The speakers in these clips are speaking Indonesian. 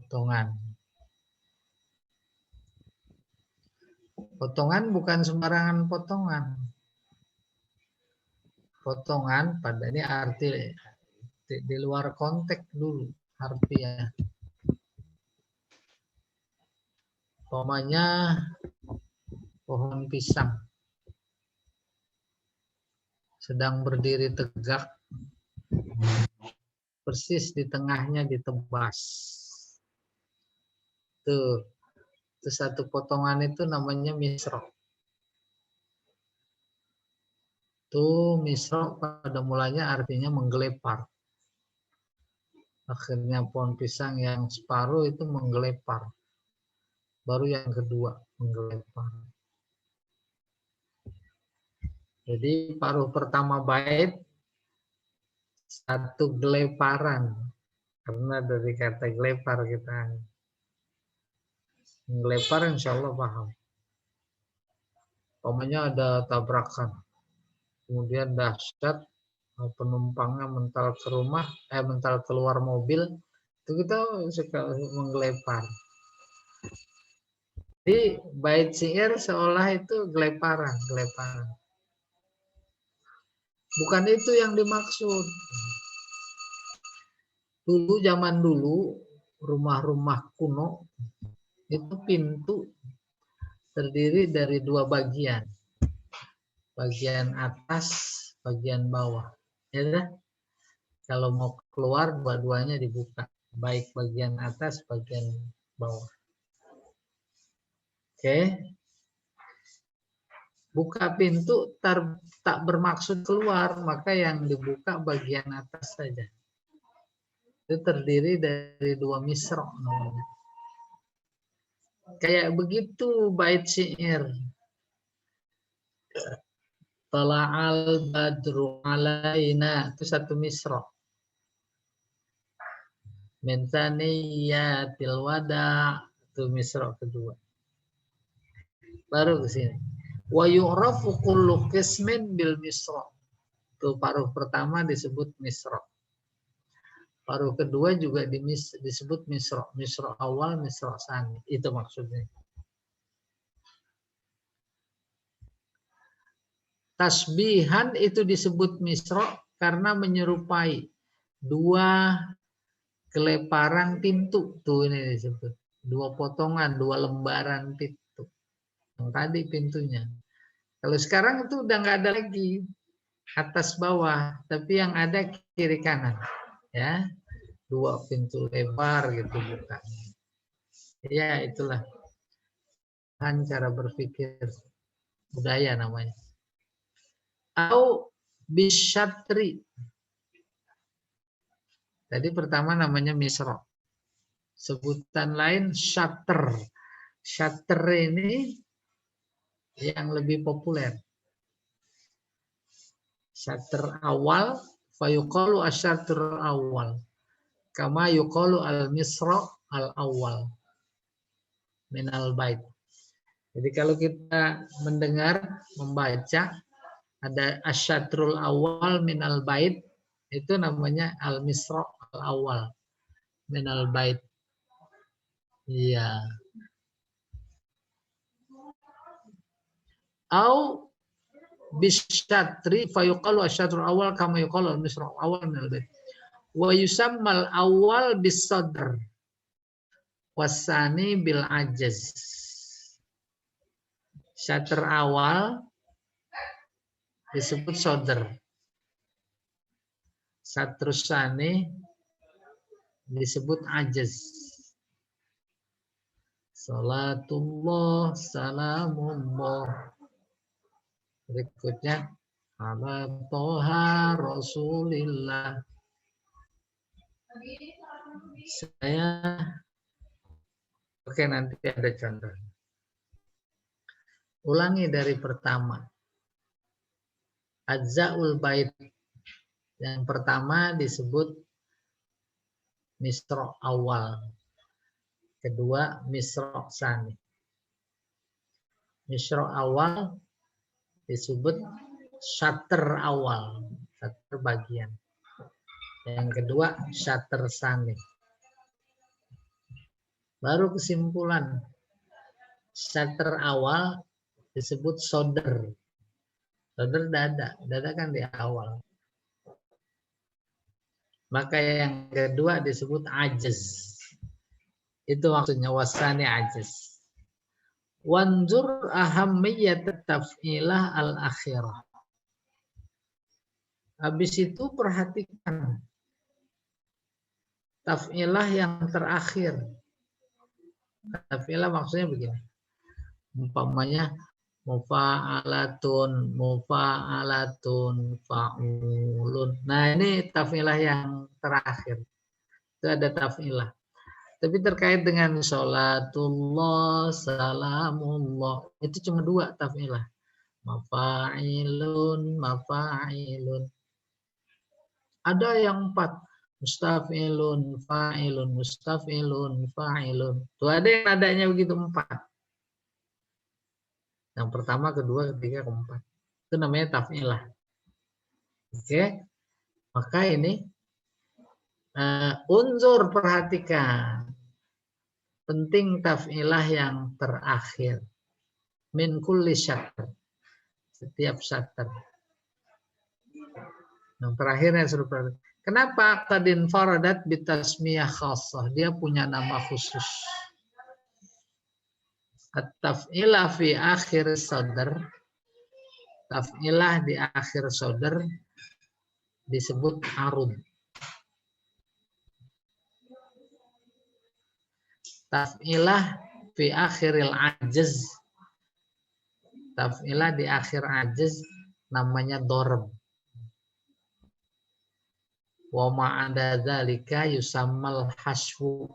Potongan. Potongan bukan sembarangan potongan. Potongan pada ini arti di luar konteks dulu harfiah. Umpamanya pohon pisang sedang berdiri tegak, persis di tengahnya ditebas. Tuh, itu satu potongan itu namanya misrok. Tuh misrok pada mulanya artinya menggelepar. Akhirnya pohon pisang yang separuh itu menggelepar. Baru yang kedua menggelepar. Jadi paruh pertama bait satu geleparan. Karena dari kata gelepar kita menggelepar, insya Allah paham. Umpamanya ada tabrakan, kemudian dahsyat, penumpangnya mental ke rumah, mental keluar mobil, itu kita suka menggelepar. Jadi bait syair seolah itu geleparan. Bukan itu yang dimaksud. Dulu zaman dulu rumah-rumah kuno itu pintu terdiri dari dua bagian. Bagian atas, bagian bawah. Ya, kalau mau keluar dua-duanya dibuka, baik bagian atas, bagian bawah. Oke. Buka pintu tak bermaksud keluar, maka yang dibuka bagian atas saja. Itu terdiri dari dua misro namanya. Kayak begitu bait syair. Tala'al badru alaina, itu satu misro. Min thaniyatil wada, itu misro kedua. Baru ke sini. Wa yu'rafu kullu qismin bil misro. Itu paruh pertama disebut misro. Paruh kedua juga disebut misro. Misro awal, misro tsani. Itu maksudnya. Tasbihan itu disebut misro karena menyerupai dua geleparan pintu. Tuh ini disebut. Dua potongan, dua lembaran pintu. Yang tadi pintunya. Kalau sekarang itu udah nggak ada lagi atas bawah, tapi yang ada kiri kanan. Ya. Dua pintu lebar gitu bukan. Ya itulah cara berpikir budaya namanya. Au bisyatri. Tadi pertama namanya misro. Sebutan lain syatter. Syatter ini yang lebih populer. Syatter awal, fayuqalu asyatr awal. Kama yuqalu al-misra al-awwal minal bait. Jadi kalau kita mendengar, membaca ada asyatrul awal minal bait, itu namanya al-misra al-awwal minal bait. Iya. Au bisyatri fayuqalu asyatrul awal kama yuqalu al-misra al-awwal minal bait. Wa yusammal awal bis sadr wasani bil ajaz. Syatr awal disebut sadr. Syatr tsani disebut ajaz. Salatullah salamullah. Berikutnya ala toha rasulillah. Oke, nanti ada contoh. Ulangi dari pertama. Ajza'ul bait. Yang pertama disebut misro awal. Kedua misro tsani. Misro awal disebut syatr awal. Syatr bagian. Yang kedua syatr tsani. Baru kesimpulan. Syater awal disebut sodr. Sodr dada. Dada kan di awal. Maka yang kedua disebut ajaz. Itu maksudnya wasani ajaz. Wanzur ahammiyat taf'ilah al-akhirah. Habis itu perhatikan taf'ilah yang terakhir. Taf'ilah maksudnya begini. Umpamanya mufa'alatun, fa'ulun. Nah, ini taf'ilah yang terakhir. Itu ada taf'ilah. Tapi terkait dengan sholatullah, salamullah, itu cuma 2 taf'ilah. Mafa'ilun. Ada yang 4. Mustaf'ilun, fa'ilun. Tuh ada yang nadanya begitu 4. Yang pertama, kedua, ketiga, keempat. Itu namanya taf'ilah. Oke. Maka ini unzur, perhatikan. Penting taf'ilah yang terakhir. Min kulli syatr. Setiap syatr. Yang terakhirnya suruh perhatikan. Kenapa qadin faradat bitasmiyah khassah? Dia punya nama khusus. At-taf'ilah fi akhir sadr. Taf'ilah di akhir sadr disebut arud. Taf'ilah fi akhiril ajaz. Taf'ilah di akhir ajaz namanya dorb. Wa ma'anda dzalika yusammal haswu.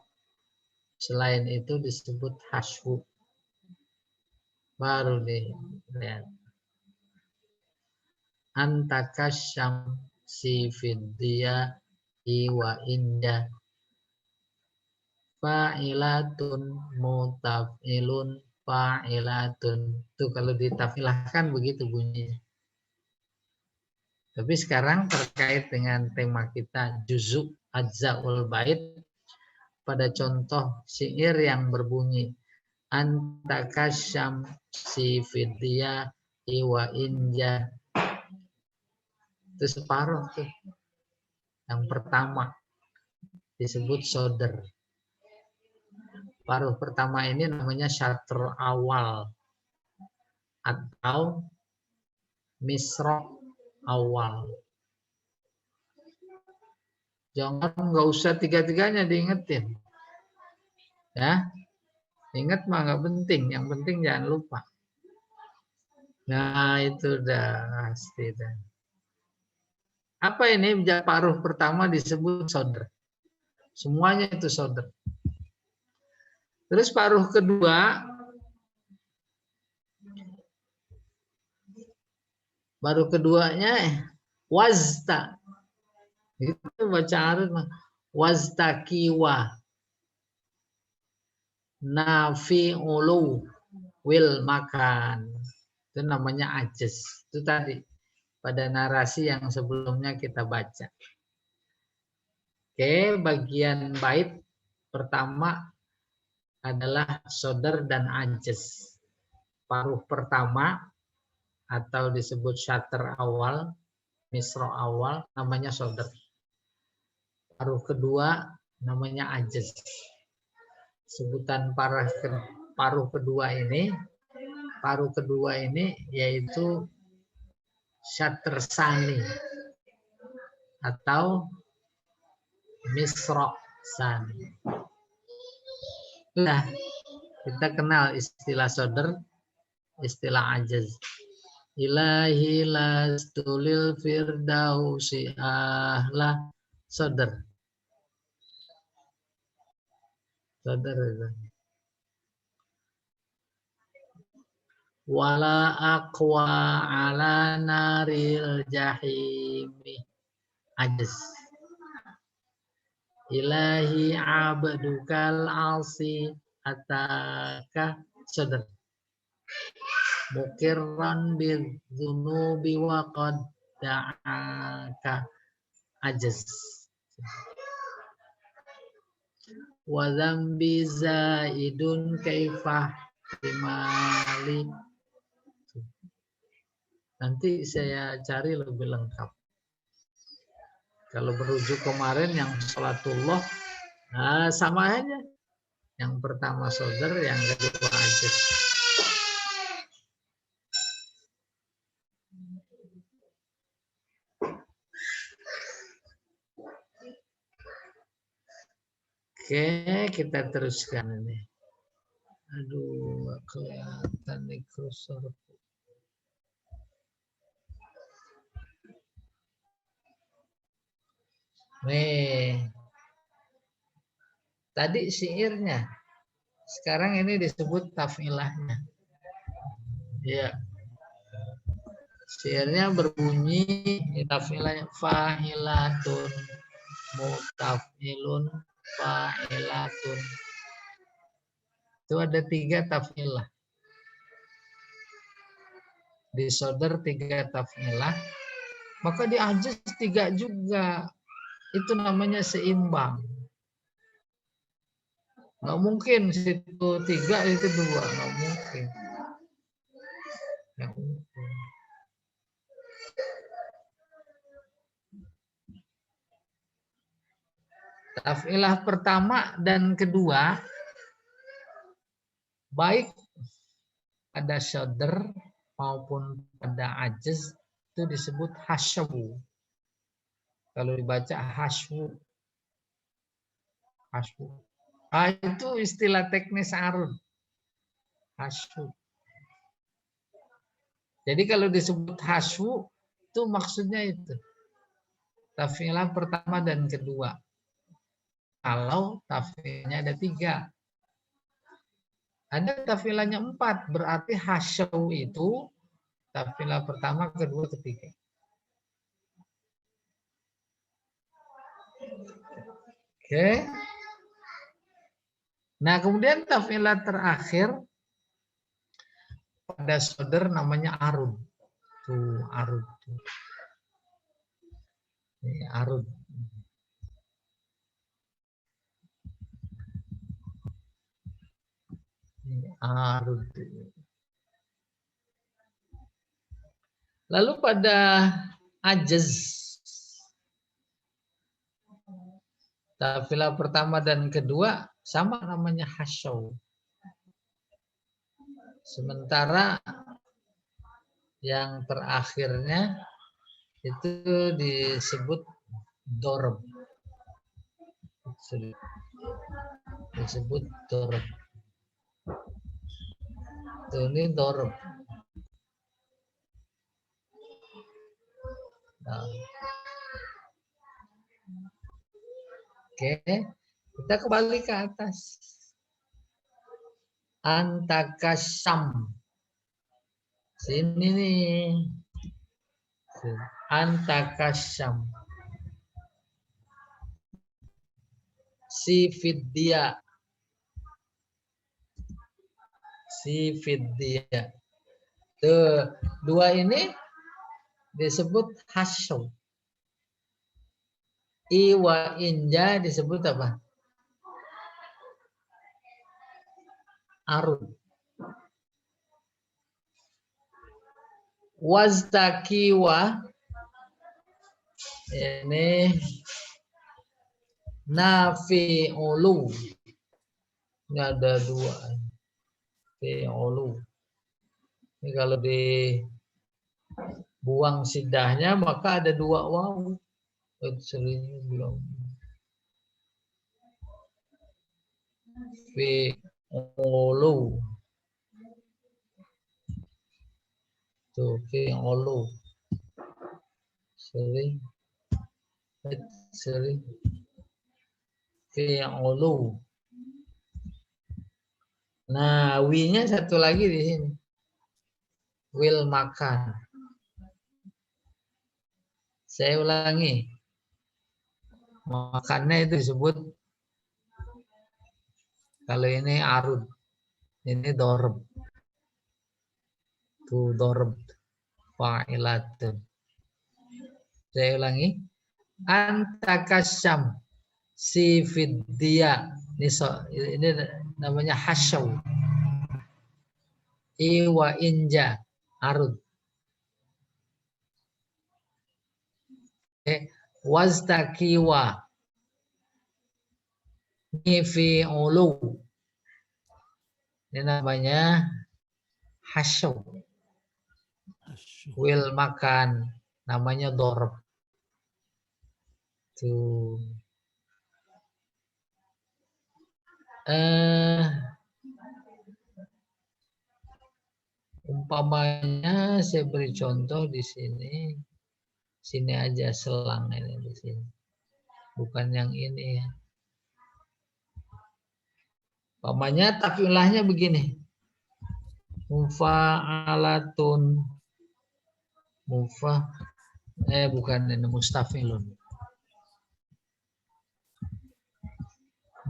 Selain itu disebut haswu. Baru dilihat. Antakasyam si fidya iwa inda. Fa'ilatun mutaf'ilun fa'ilatun. Itu kalau ditafilahkan begitu bunyinya. Tapi sekarang terkait dengan tema kita juzuk ajza'ul bait, pada contoh syair yang berbunyi antakasyam si fidya iwa inja. Itu separuh tuh. Yang pertama disebut sodr. Paruh pertama ini namanya syatr awal atau misra awal. Jangan, nggak usah tiga-tiganya diingetin. Ya, ingat mah nggak penting. Yang penting jangan lupa. Nah, itu udah pasti. Apa ini paruh pertama disebut sodr? Semuanya itu sodr. Terus paruh kedua, baru keduanya wazta. Itu baca arud mah. Waztakiwa. Nafi'ulu wil makan. Itu namanya ajaz. Itu tadi pada narasi yang sebelumnya kita baca. Oke, bagian bait pertama adalah sodr dan ajaz. Paruh pertama atau disebut syatr awal, misra awal, namanya sodr. Paruh kedua namanya ajaz. Sebutan paruh kedua ini yaitu syatr sani atau misra sani. Nah, kita kenal istilah sodr, istilah ajaz. Ilahi lastulil firdausi ahla sodr. Sodr itu. Wala aqwa ala naril jahimi. Ajaz. Ilahi abdukal asi ataka sodr. Mukirran bidzunubi wa qad da'aka ajaz. wa dzambi zaidun kaifah timali. Nanti saya cari lebih lengkap. Kalau merujuk kemarin yang sholatullah, nah sama aja. Yang pertama sodar, yang kedua ajaz. Oke, kita teruskan ini. Aduh, gak kelihatan nih kursor. Nih, tadi syairnya, sekarang ini disebut taf'ilahnya. Ya, syairnya berbunyi taf'ilahnya fa'ilatun, mutaf'ilun, fa'ilatun. Itu ada 3 taf'ilah. Disodar 3 taf'ilah, maka di ajaz 3 juga. Itu namanya seimbang. Nggak mungkin situ 3 itu 2, nggak mungkin. Nggak mungkin. Taf'ilah pertama dan kedua baik pada syadr maupun pada ajaz itu disebut hasyawu. Kalau dibaca hasyu. Hasyu. Ah, itu istilah teknis arud. Hasyu. Jadi kalau disebut hasyu itu maksudnya itu. Taf'ilah pertama dan kedua. Kalau taf'ilnya ada 3. Ada taf'ilahnya 4, berarti hasyaw itu taf'ilah pertama, kedua, ketiga. Oke. Nah, kemudian taf'ilah terakhir pada sodar namanya arud. Tuh, arud. Ini arud. Ini arud. Lalu pada ajaz, taf'ilah pertama dan kedua sama namanya hasyaw. Sementara yang terakhirnya itu disebut dorb. Disebut dorb. Ini dorb. Nah. Oke, kita kembali ke atas. Antakasam. Sini nih. Antakasam. Si fidya. Si fidya. Tuh, 2 ini disebut hasyaw. Iwa inja disebut apa? Arud. Waztakiwa ini nafi'ulu. Ini ada 2. Fi'ulu. Ini kalau dibuang sidahnya maka ada 2 waw. Seringnya belum. Fi'ulu. Tuh, fi'ulu. Sering. Fi'ulu. Nah, wi-nya satu lagi di sini. Wil makan. Saya ulangi. Makannya itu disebut, kalau ini arud, ini dorb. Tuh dorb. Fa'ilatun. Saya ulangi. Antakasyam. si fidya. Ini namanya hasyaw. Iwa inja arud. Waztakiwa nifi ulu. Ini namanya hasyaw. Wil makan namanya dorb. Tuh. Umpamanya saya beri contoh di sini. Sini aja selang ini di sini. Bukan yang ini ya. Umpamanya takilahnya begini. Mufa'alatun. Bukan ini mustafilun.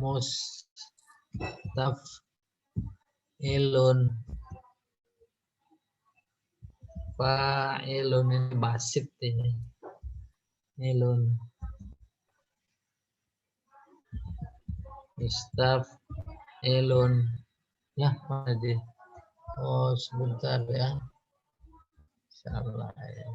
Mustafilun. Fa'ilun ini basit ini. Ilun. Mustafilun. Ya, mana dia? Oh, sebentar ya. Salah ya.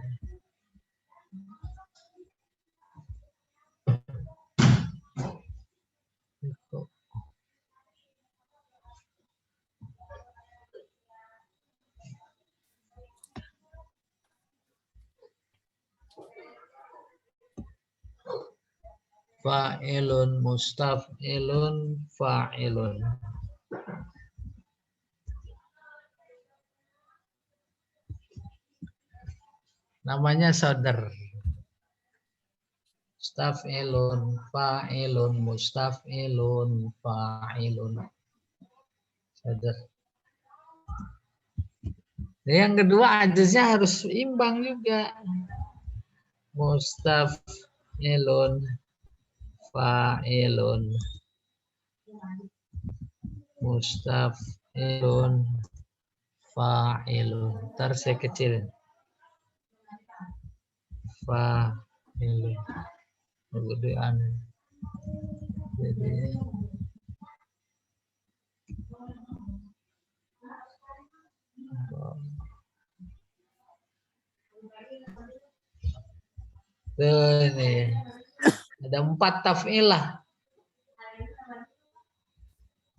Fa'ilun mustafilun fa'ilun. Namanya sodar. Mustafilun fa'ilun mustafilun fa'ilun. Sodar. Yang kedua ajaznya harus imbang juga. Mustafilun fa'ilun mustafilun fa'ilun. Ntar saya kecilin. Fa'ilun. Kegedean. Jadi ini ada 4 taf'ilah.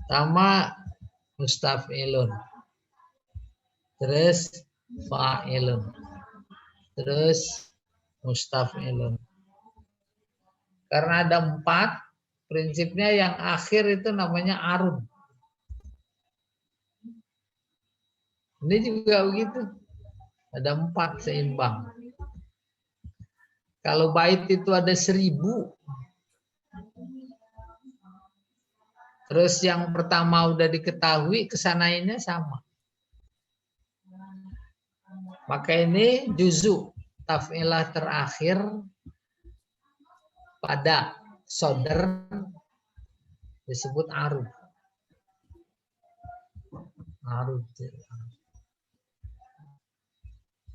Pertama mustafilun. Terus fa'ilun. Terus mustafilun. Karena ada 4, prinsipnya yang akhir itu namanya arud. Ini juga begitu. Ada 4 seimbang. Kalau bait itu ada 1000. Terus yang pertama udah diketahui, kesanainnya sama. Maka ini juzu taf'ilah terakhir pada sodar disebut arud. Arud.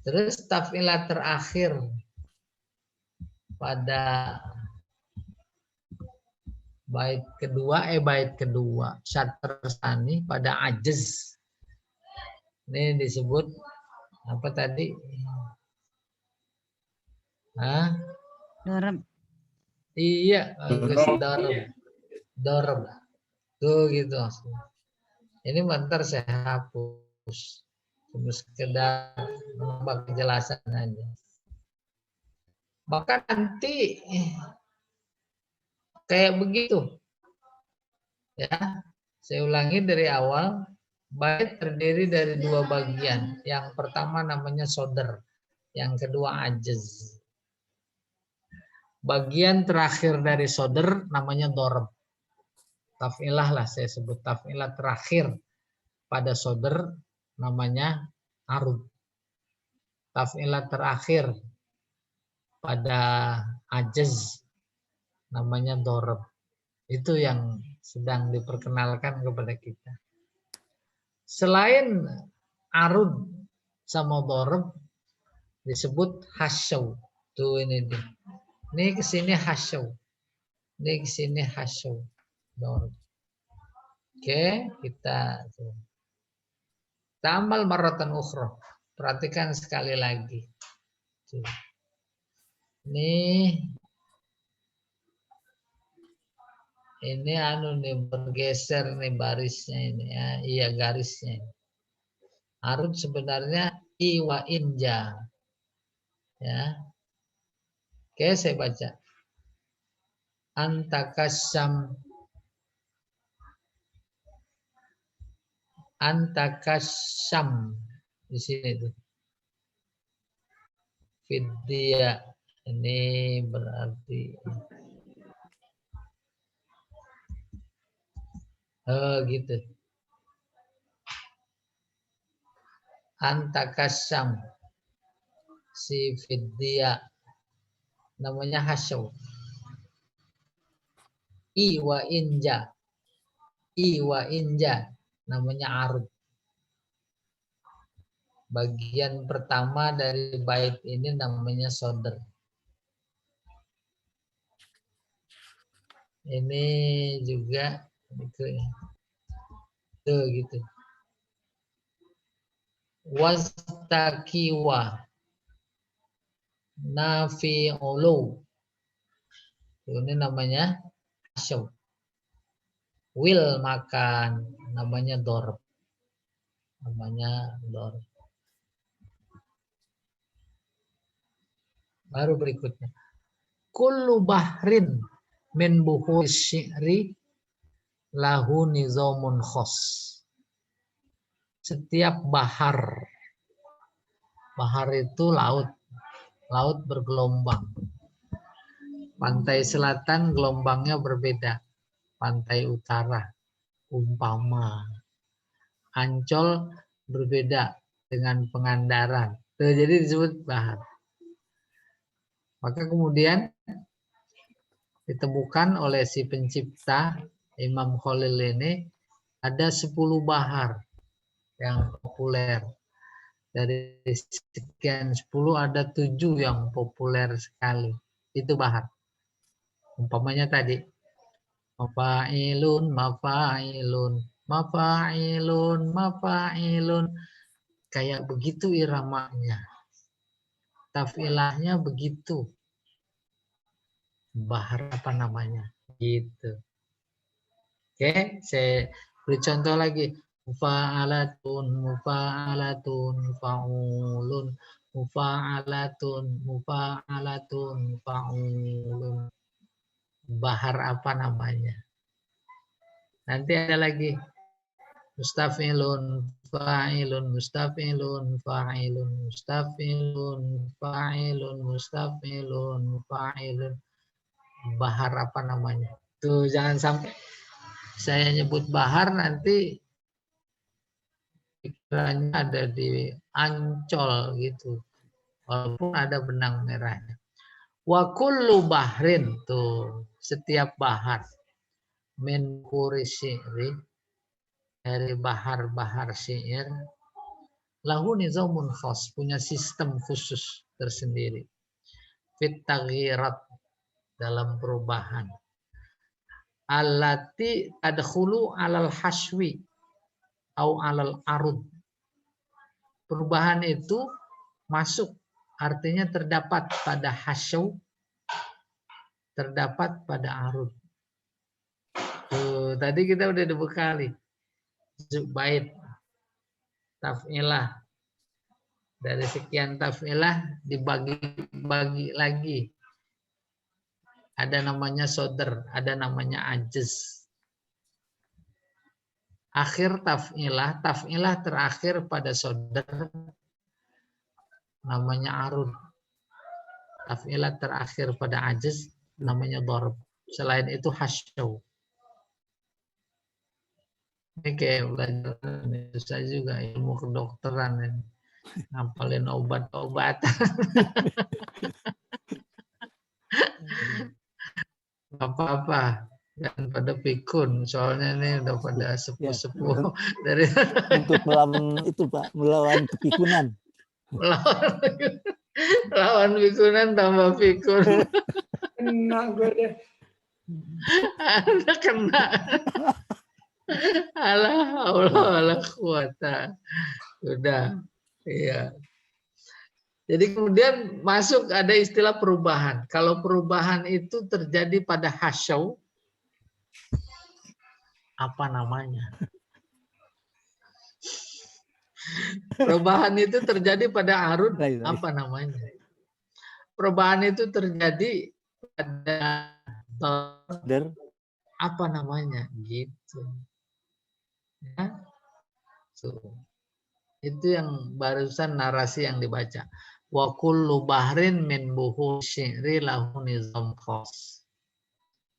Terus taf'ilah terakhir pada bait kedua syatr tsani pada ajaz. Ini disebut apa tadi? Dorab. Iya, dorab. Tuh gitu. Ini bentar saya hapus. Cuma sekedar menambah kejelasan aja. Maka nanti kayak begitu. Ya, saya ulangi dari awal. Bait terdiri dari 2 bagian. Yang pertama namanya sodar. Yang kedua ajaz. Bagian terakhir dari sodar namanya dorab. Taf'ilah lah saya sebut. Taf'ilah terakhir pada sodar namanya arud. Taf'ilah terakhir pada ajaz namanya dorab. Itu yang sedang diperkenalkan kepada kita. Selain arud sama dorab disebut hasyaw. Tuh ini dia. Ini kesini hasyaw. Ini sini hasyu. Oke, kita tamal maratan ukhra. Perhatikan sekali lagi. Ini anu nih bergeser nih barisnya ini ya, iya garisnya. Arud sebenarnya i wa inja. Ya. Oke, saya baca. Antakasam di sini tuh. Fidya ini berarti gitu. Antakasam si fidya namanya hasyaw. I wa inja namanya arud. Bagian pertama dari bait ini namanya sodr. Ini juga tuh gitu. Wastakiwa nafi'ulu. Ini namanya hasyaw. Will makan namanya dorb. Baru berikutnya. Kullu bahrin min buhur syi'ri lahu nizamun khos. Setiap bahar. Bahar itu laut. Laut bergelombang. Pantai selatan gelombangnya berbeda. Pantai utara umpama. Ancol berbeda dengan Pangandaran. Jadi disebut bahar. Maka kemudian ditemukan oleh si pencipta Imam Khalil ini ada 10 bahar yang populer. Dari sekian 10 ada 7 yang populer sekali. Itu bahar. Umpamanya tadi. Mafa'ilun, mafa'ilun, mafa'ilun, mafa'ilun. Kayak begitu iramanya. Tafilahnya begitu. Bahar apa namanya? Gitu. Oke, saya beri contoh lagi. Mufa'alatun, mufa'alatun, fa'ulun, mufa'alatun, mufa'alatun, fa'ulun. Bahar apa namanya? Nanti ada lagi. Mustafilun, fa'ilun, mustafilun, fa'ilun, mustafilun, fa'ilun, mustafilun, fa'ilun. Bahar apa namanya? Tuh jangan sampai saya nyebut bahar nanti pikirannya ada di Ancol gitu. Walaupun ada benang merahnya. Wa kullu bahrin tuh setiap bahar min kuri syi'ri dari bahar-bahar syair lahu nizamun khas punya sistem khusus tersendiri. Fit taghyirat dalam perubahan. Allati adkhulu alal haswi au alal arud. Perubahan itu masuk artinya terdapat pada hasyu, terdapat pada arud. Tuh, tadi kita udah dibekali. Bait taf'ilah. Dari sekian taf'ilah dibagi-bagi lagi. Ada namanya sodr, ada namanya ajz. Akhir taf'ilah terakhir pada sodr namanya arud. Taf'ilah terakhir pada ajz namanya dorb. Selain itu hasyaw. Ini kayak belajar saya juga ilmu kedokteran ini. Ngapalin obat-obatan. Apa-apa. Dan pada pikun, soalnya ini udah pada sepuh-sepuh ya, dari untuk melawan itu Pak, melawan kepikunan. Lawan pikunan tambah pikun. Enak gue deh. Anda kena. Alah, Allah, Allah kuota. Udah, iya. Jadi kemudian masuk ada istilah perubahan. Kalau perubahan itu terjadi pada hasyau, apa namanya? Perubahan itu terjadi pada arud, apa namanya? Perubahan itu terjadi pada apa namanya? Gitu. Ya. Itu yang barusan narasi yang dibaca. Wa kullu bahrin min buhur syi'ri lahu nizam khas.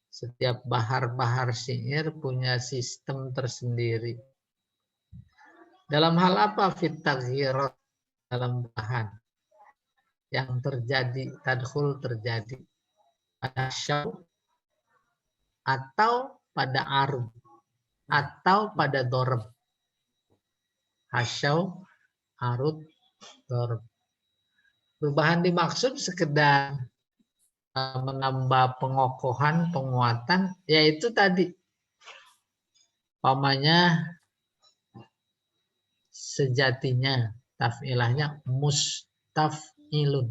Setiap bahar-bahar syair punya sistem tersendiri. Dalam hal apa? Fit taghyirat, dalam bahan yang terjadi, tadkhul terjadi pada syaw atau pada arud atau pada dorb. Hasyaw, arud, dorb. Perubahan dimaksud sekedar menambah pengokohan, penguatan, yaitu tadi pamannya sejatinya, taf'ilahnya mustaf'ilun.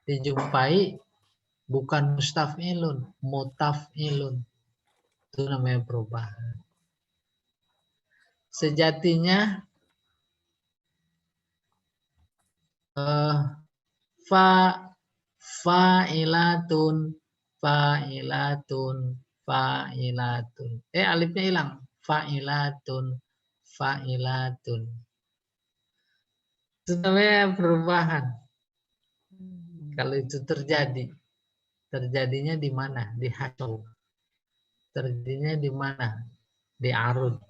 Dijumpai bukan mustaf'ilun, mutaf'ilun. Itu namanya perubahan. Sejatinya fa'ilatun, fa'ilatun, fa'ilatun. Alifnya hilang. Fa'ilatun, fa'ilatun. Itu namanya perubahan. Kalau itu terjadi, terjadinya di mana? Di hasyau. Terjadinya di mana? Di arud.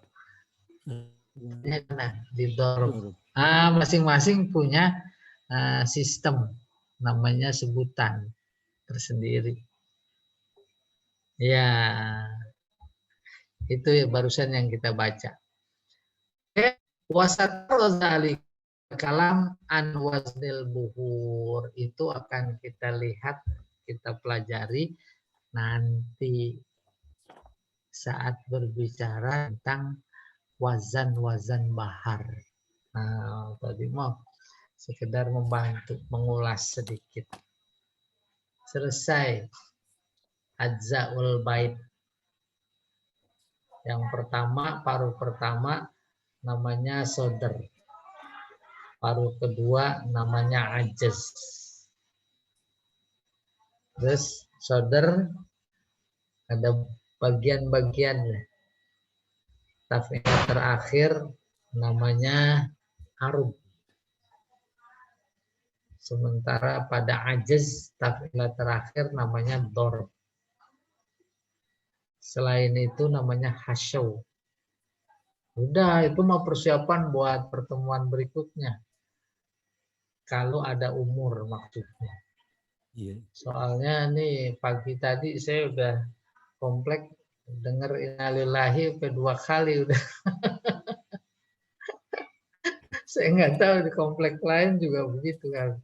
Di dorb. Masing-masing punya sistem, namanya sebutan tersendiri. Ya, itu barusan yang kita baca. Wasat rozali kalam an waznil buhur, itu akan kita lihat, kita pelajari nanti saat berbicara tentang wazan-wazan bahar. Nah, tadi mau sekedar membantu mengulas sedikit. Selesai ajzaul bait. Yang pertama, paruh pertama namanya sodar. Paruh kedua namanya ajaz. Terus sodar ada bagian-bagiannya. Taf'ilah terakhir namanya arub. Sementara pada ajaz taf'ilah terakhir namanya dorb. Selain itu namanya hasyaw. Udah, itu mah persiapan buat pertemuan berikutnya. Kalau ada umur maksudnya. Soalnya nih pagi tadi saya udah komplek dengar innalillahi kedua kali udah. Saya nggak tahu di komplek lain juga begitu kan.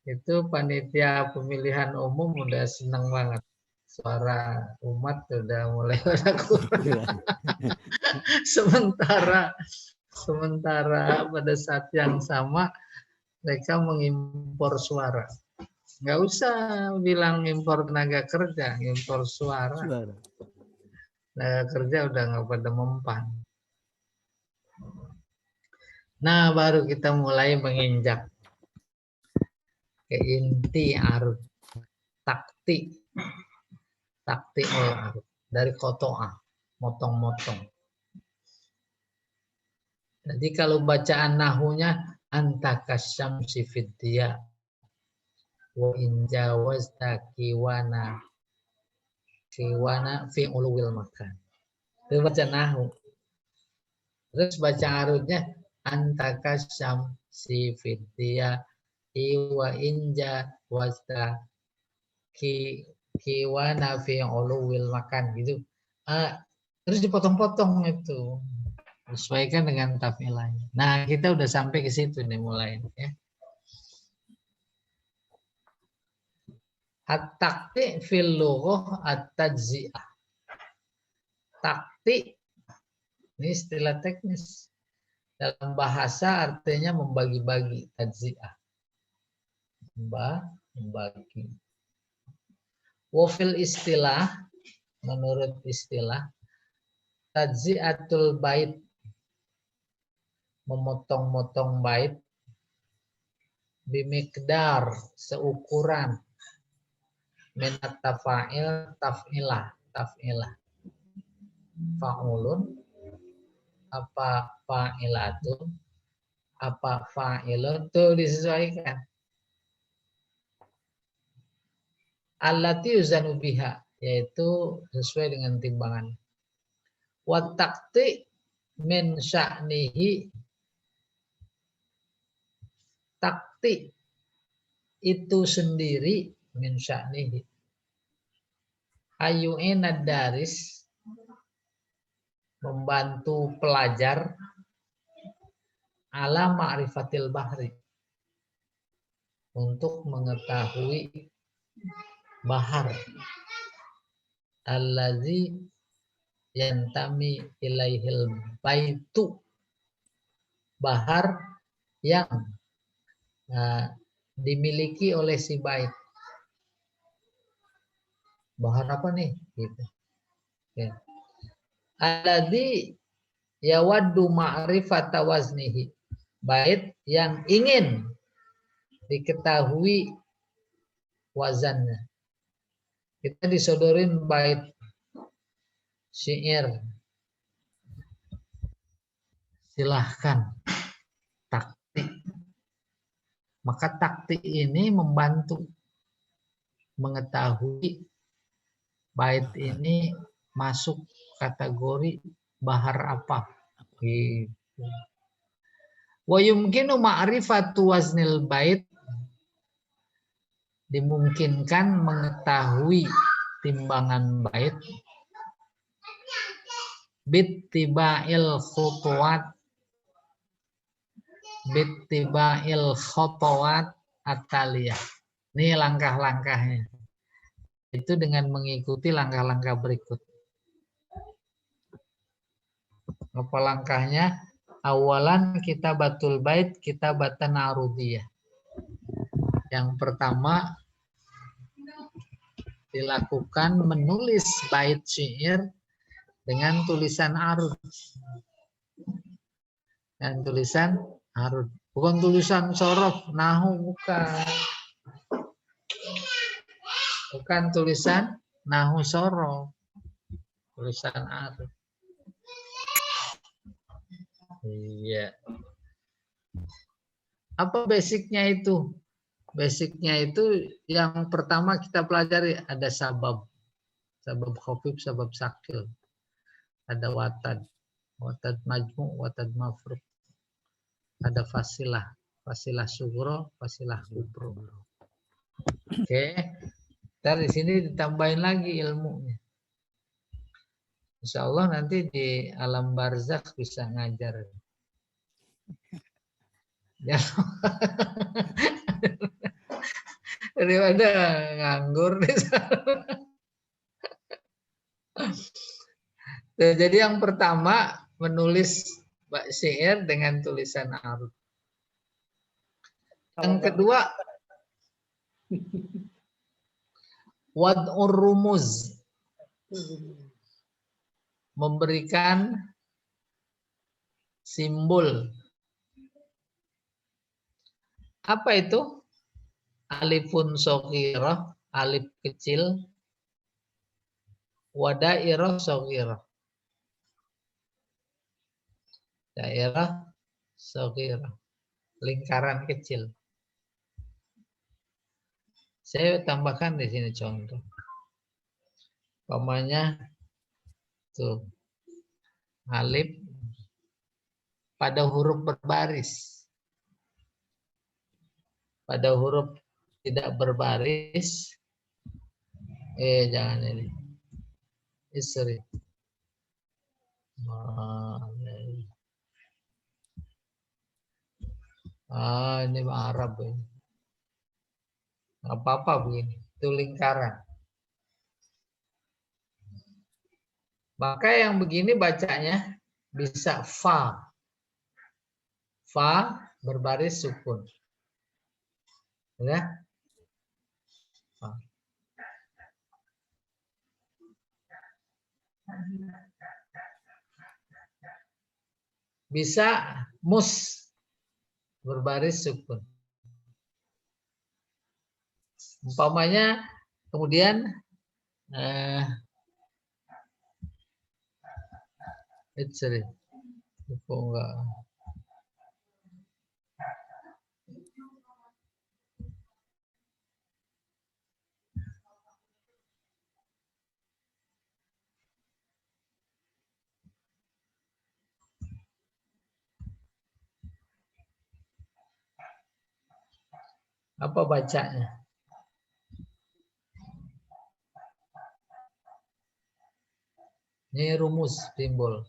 Itu panitia pemilihan umum udah seneng banget. Suara umat udah mulai kurang. Sementara pada saat yang sama mereka mengimpor suara. Nggak usah bilang impor tenaga kerja, impor suara. Tenaga kerja udah nggak pada mempan. Nah, baru kita mulai menginjak ke inti arut. Takti arut. Dari kotoa, motong-motong. Jadi kalau bacaan nahunya antakasyam sifidya wa injawazta kiwana fi uluwil makan. Itu baca nahu. Terus baca arutnya antakasyam sifidya iwa inja wazta kiwana fi uluwil makan gitu. Terus dipotong-potong itu. Sesuaikan dengan taf'ilahnya. Nah, kita udah sampai ke situ nih mulai ya. At-takti fil lughah at-tajzi'ah. Takti ini istilah teknis. Dalam bahasa artinya membagi-bagi, tajzi'ah. Membagi. Wafil istilah, menurut istilah, tajzi'atul bait, memotong-motong bait, bimikdar, seukuran, minat tafa'il, taf'ilah, fa'ulun, apa fa'ilatun, apa fa'ilun, itu disesuaikan. Allati yuzanu biha, yaitu sesuai dengan timbangan. Wa taqti min sya'nihi, takti itu sendiri min sya'nihi ayu'inad daris, membantu pelajar ala ma'rifatil bahri, untuk mengetahui bahar allazi yantami ilaihil baitu, bahar yang dimiliki oleh si bait. Bahar apa nih? Gitu. Ya. Alladzi yawaddu ma'rifata waznihi, bait yang ingin diketahui wazannya. Kita disodorin bait syair, silahkan takti. Maka takti ini membantu mengetahui bait ini masuk kategori bahar apa. Gitu. Wa yumkinu ma'rifatu waznil bait, dimungkinkan mengetahui timbangan bait bittiba'il khutuwat, bittiba'il khutuwat ataliyah. Ini langkah-langkahnya. Itu dengan mengikuti langkah-langkah berikut. Apa langkahnya? Awalan kitabatul bait, kitabatan arudiyah. Yang pertama dilakukan menulis bait syair dengan tulisan arud. Dan tulisan arud. Bukan tulisan sorof, nahu bukan. Bukan tulisan nahu sorof. Tulisan arud. Iya. Apa basicnya itu? Basicnya itu yang pertama kita pelajari ada sabab. Sabab khafif, sabab sakil. Ada watad. Watad majmu', watad mafruq. Ada fasilah. Fasilah sugro, fasilah kubro. Oke. Ntar di sini ditambahin lagi ilmunya. Insya Allah nanti di alam barzakh bisa ngajar. Daripada nganggur di sana. Jadi yang pertama menulis syair dengan tulisan arud. Yang kedua wad'ur rumuz, memberikan simbol. Apa itu? Alifun shaghirah, alif kecil, wa dairah shaghirah. Daerah shaghirah, lingkaran kecil. Saya tambahkan di sini contoh. Umpamanya tuh alif pada huruf berbaris. Pada huruf tidak berbaris, jangan ini. Istri. Ini Arab ini. Nggak apa-apa begini. Itu lingkaran. Maka yang begini bacanya bisa fa. Fa berbaris sukun. Ya. Fa. Bisa mus berbaris sukun. Umpamanya kemudian sorry. Enggak. Apa bacanya? Ini rumus timbul.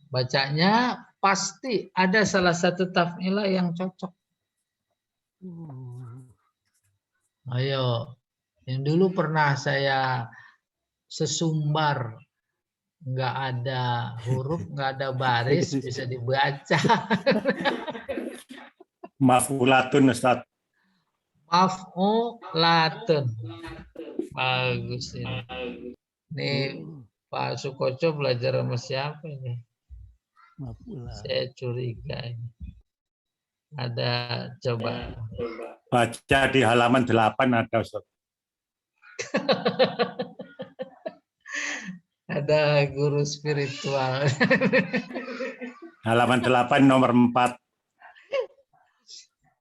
Bacanya pasti ada salah satu taf'ilah yang cocok. Ayo, yang dulu pernah saya sesumbar, nggak ada huruf, nggak ada baris, bisa dibaca. Maf'ulatun, Ustaz. Maf'ulatun. Bagus ini. Nih Pak Sukoco belajar sama siapa ini? Saya curiga ini. Ada coba. Baca di halaman 8 ada, Ustaz. Ada guru spiritual. Halaman 8 nomor 4.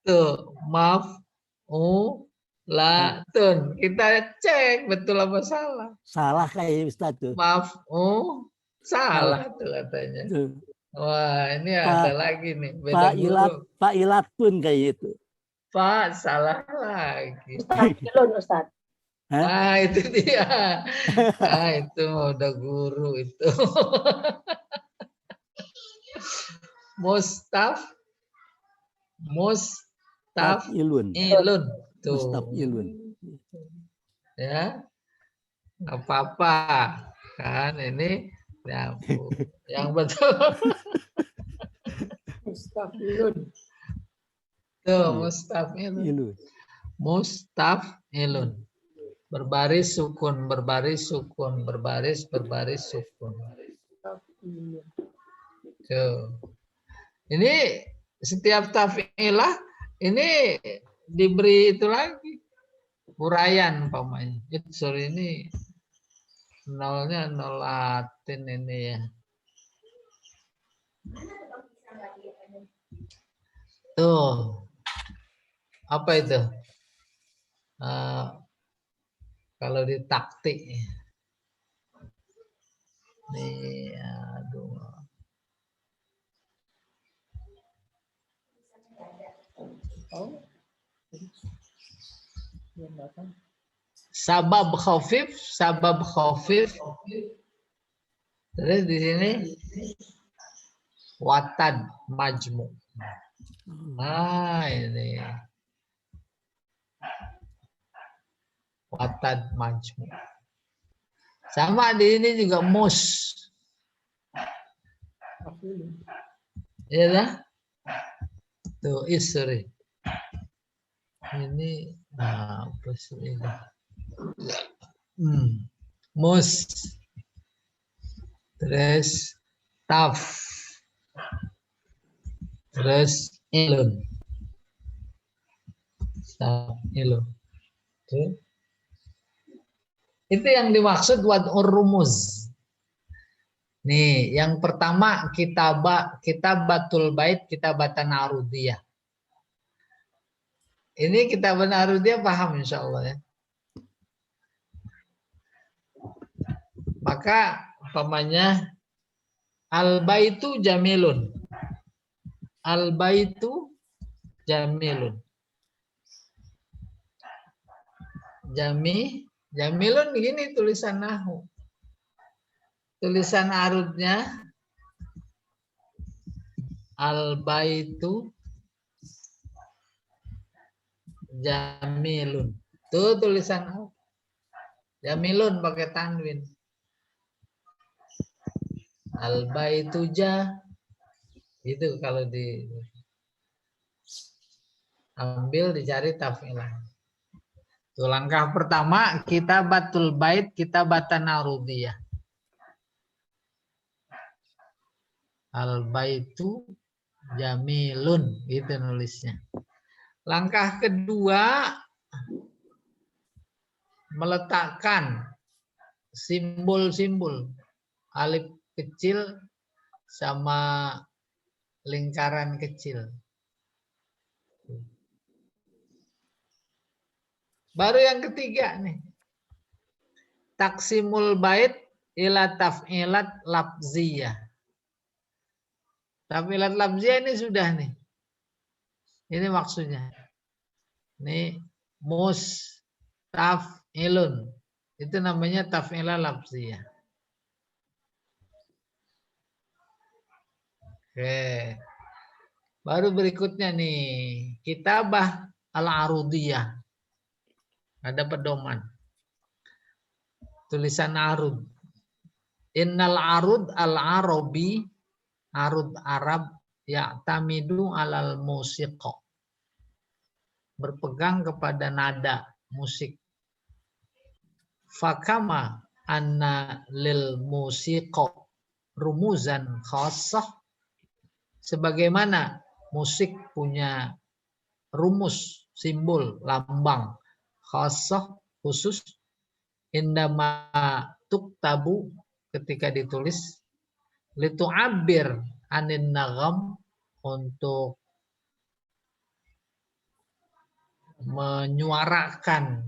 Tuh, maf'ulatun. Kita cek betul apa salah. Salah kayak Ustaz tuh. Salah tuh katanya. Wah, ini ada lagi nih. Beda guru. Fa'ilatun kayak itu. Pak, salah lagi. Ustaz. Nah, itu dia. Nah, itu udah guru itu. Mustaf'ilun. Tuh. Mustaf'ilun. Ya. Apa-apa. Kan ini ya, yang betul. Mustaf'ilun. Tuh, mustaf'ilun. Mustaf'ilun. Berbaris sukun, berbaris sukun, berbaris sukun. Tuh. Ini setiap taf'ilah ini diberi itu lagi. Uraian umpamanya. Sorry, ini nolnya nol Latin ini ya. Tuh. Apa itu? Kalau ditaktik. Nih, aduh. Sabab khafif. Terus di sini watan majmu. Nah, ini watan majmu. Sama di ini juga mus. Ya lah. Tuh isri. Ini apa sih ini? Mus. Terus taf. Terus ilun. Ilun. Tuh. Itu yang dimaksud wad'ur rumuz. Nih, yang pertama kitabatul bait, kitabatan arudiyah. Ini kitabatan arudiyah paham insyaallah ya. Maka umpamanya al-baitu jamilun. Al-baitu jamilun. Jamilun begini tulisan nahu. Tulisan arudnya al-baitu jamilun. Tuh tulisan Arab. Jamilun pakai tanwin. Al-baitu itu kalau diambil dicari taf'ilah. Tuh langkah pertama kitabatul bait, kitabatan arudiyah. Al-baitu jamilun gitu nulisnya. Langkah kedua meletakkan simbol-simbol alif kecil sama lingkaran kecil. Baru yang ketiga nih. Taksimul bait ila taf'ilat lafziyah. Taf'ilat lafziyah ini sudah nih. Ini maksudnya. Ini mustaf'ilun. Itu namanya taf'ilah lafziyah. Oke. Baru berikutnya nih. Kitabah al-arudiyah. Ada pedoman. Tulisan arud. Innal arud al-arabi. Arud Arab ya'tamidu alal musiqo. Berpegang kepada nada musik. Fakama anna lil musiqo rumuzan khassah. Sebagaimana musik punya rumus, simbol, lambang khassah, khusus. Indama tuktabu, ketika ditulis. Litu'abbir anin nagam, untuk menyuarakan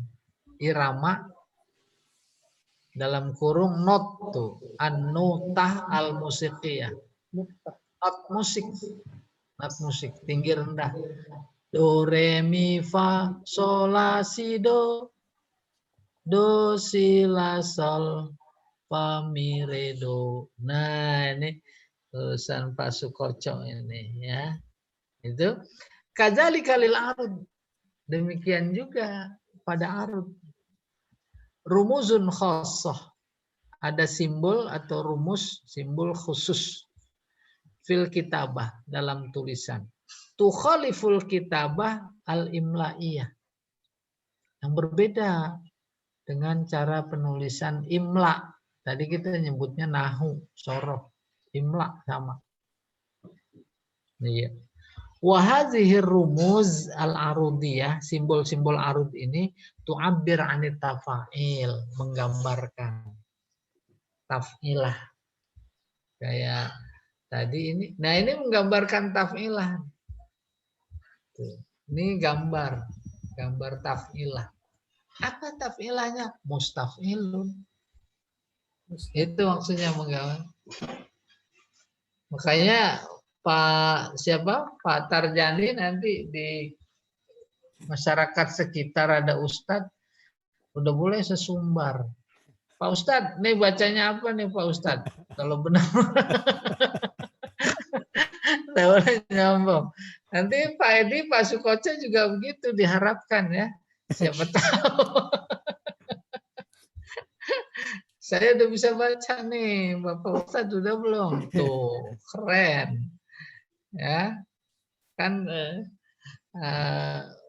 irama, dalam kurung not tuh an-nutah al-musiqiyah. Not musik tinggi rendah. Do re mi fa sol la si do si la sol fa mi re do. Nah, ini tulisan Pak Sukoco ini ya. Itu kadzalika lil arud. Demikian juga pada arud. Rumuzun khassah. Ada simbol atau rumus, simbol khusus. Fil kitabah, dalam tulisan. Tukhaliful kitabah al-imla'iyah. Yang berbeda dengan cara penulisan imla. Tadi kita nyebutnya nahu, sorof. Imla sama. Iya. Wahadzihir rumuz al-arudiyah, simbol-simbol arud ini tu'abbir anit tafa'il, menggambarkan taf'ilah. Kayak tadi ini. Nah, ini menggambarkan taf'ilah. Ini gambar taf'ilah. Apa taf'ilahnya? Mustaf'ilun. Itu maksudnya menggambar. Makanya Pak Tarjani nanti di masyarakat sekitar ada ustadz, udah boleh sesumbar. Pak Ustadz, nih bacanya apa nih Pak Ustadz? Kalau benar, tidak boleh nyombong. Nanti Pak Edi, Pak Sukoco juga begitu diharapkan ya. Siapa tahu. Saya udah bisa baca nih, Bapak Ustadz udah belum? Tuh, keren. Ya, kan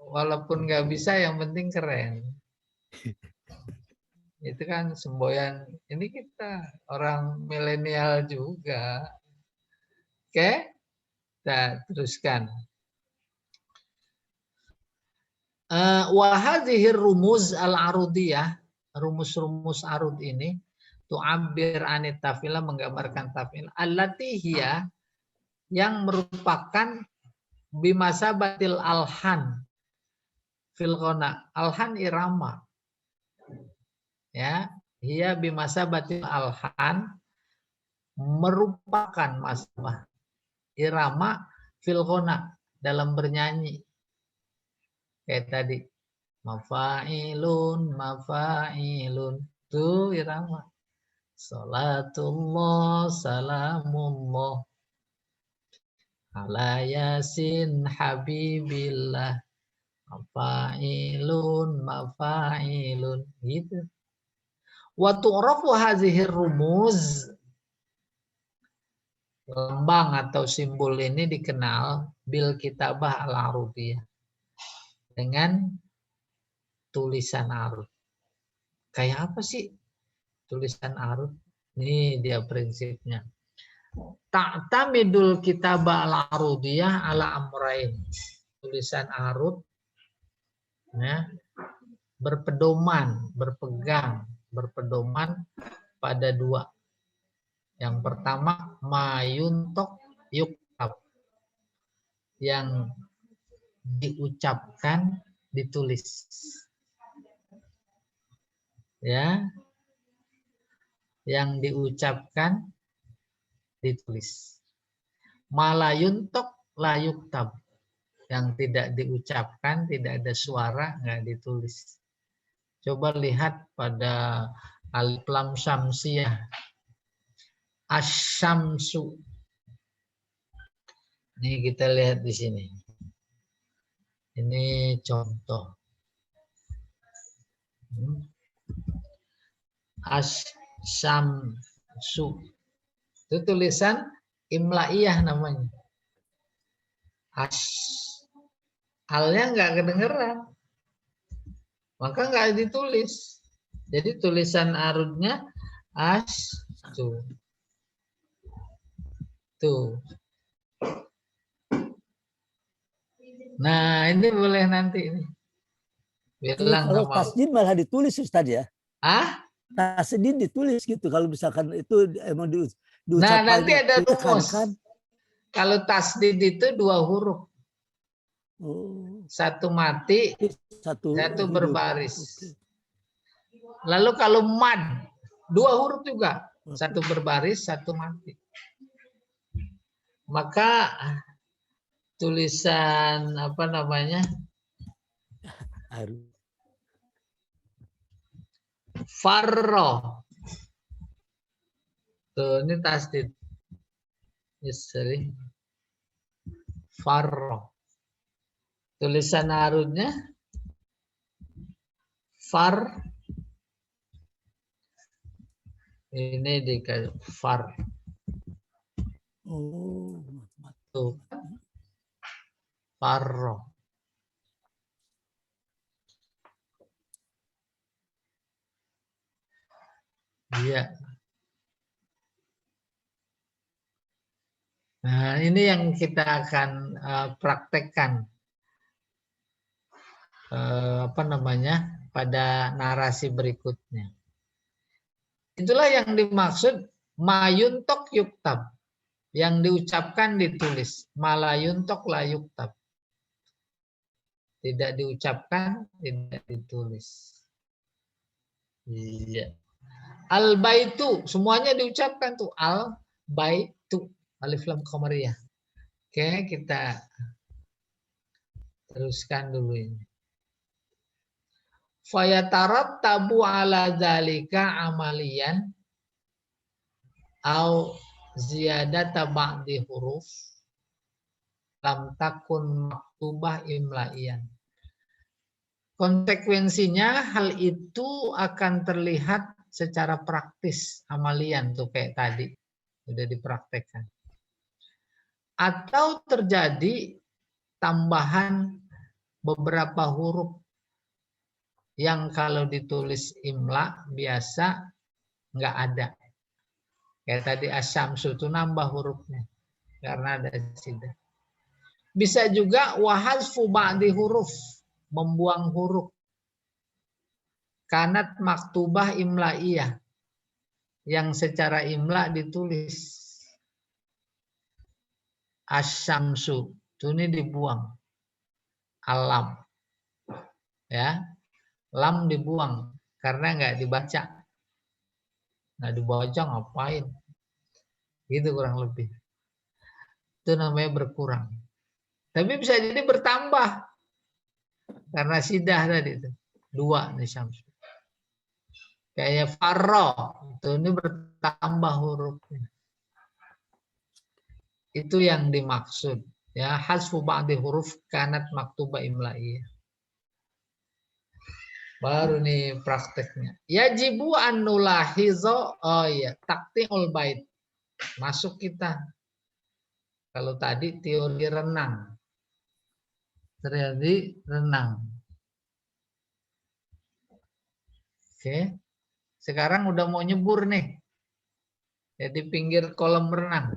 walaupun nggak bisa, yang penting keren. Itu kan semboyan. Ini kita orang milenial juga. Oke, kita teruskan. Wahadzihir rumuz al-arudiyah, rumus-rumus arud ini tu'abbir anit tafilah, menggambarkan tafilah allati hiya, yang merupakan bimasabatil alhan fil ghana. Alhan irama. Ya, hiya bimasabatil alhan, merupakan masabah irama fil ghana, dalam bernyanyi. Kayak tadi mafa'ilun tuh irama. Salatullah salamullah ala yasin habibillah Mafa'ilun, mafa'ilun gitu. Wa tu'rafu hadhihi rumuz, lambang atau simbol ini dikenal bil kitabah al-arudiyah, dengan tulisan arud. Kayak apa sih tulisan arud? Ini dia prinsipnya. Ta'tamidul kitabah al-arudiyah ala amrain. Tulisan arud ya, berpedoman pada dua. Yang pertama mayuntok yuktab, yang diucapkan ditulis. Ya. Yang diucapkan ditulis. Malayuntok layuktab, yang tidak diucapkan, tidak ada suara, nggak ditulis. Coba lihat pada alif lam syamsiyah. Asyamsu. Ini kita lihat di sini. Ini contoh. Asyamsu. Itu tulisan imla'iyah namanya. Alnya nggak kedengeran. Maka nggak ditulis. Jadi tulisan arudnya asyu. Tuh. Nah, ini boleh nanti ini. Bilang Kalau sama tasdid malah ditulis Ustaz ya. Tasdid ditulis gitu. Kalau misalkan itu emang diucapkan. Nah, nanti ada rumus. Kalau tasdid itu 2 huruf. Oh. Satu mati, satu berbaris. Okay. Lalu kalau mad, 2 huruf juga. Satu berbaris, satu mati. Maka tulisan apa namanya? Farro. Tuh, ini tasdid. Yusri. Farro. Tulisan arudnya far. Ini dikasih far. Oh. Tuh. Farro. Iya. Nah, ini yang kita akan praktekkan. Apa namanya? Pada narasi berikutnya. Itulah yang dimaksud mayuntok yuktab. Yang diucapkan ditulis. Malayuntok layuktab. Tidak diucapkan, tidak ditulis. Iya. Al-baitu, semuanya diucapkan tuh. Al-baitu. Alif lam qamariyah. Oke, kita teruskan dulu ini. Fayatarattabu ala dzalika amaliyan au ziyadata ba'di huruf lam takun maktubah imlaiyan. Konsekuensinya hal itu akan terlihat secara praktis, amalian tuh kayak tadi sudah dipraktekkan. Atau terjadi tambahan beberapa huruf yang kalau ditulis imla biasa nggak ada. Kayak tadi asyamsu itu nambah hurufnya karena ada sidah. Bisa juga wahazfu ba'di huruf, membuang huruf. Kanat maktubah imla'iyah, yang secara imla ditulis. Asyamsu, itu ini dibuang. Alam. Ya. Lam dibuang karena nggak dibaca. Nggak dibaca ngapain? Gitu kurang lebih. Itu namanya berkurang. Tapi bisa jadi bertambah. Karena sidah tadi itu. 2 nih syamsu. Kayak farro. Itu ini bertambah hurufnya. Itu yang dimaksud. Ya, hasfu ba'di huruf kanat maktubah imla'iyah. Baru nih prakteknya. Yajibu an nulahizo, oh iya, taktiul bait. Masuk kita. Kalau tadi teori renang. Terjadi renang. Oke. Sekarang udah mau nyebur nih. Jadi pinggir kolam renang.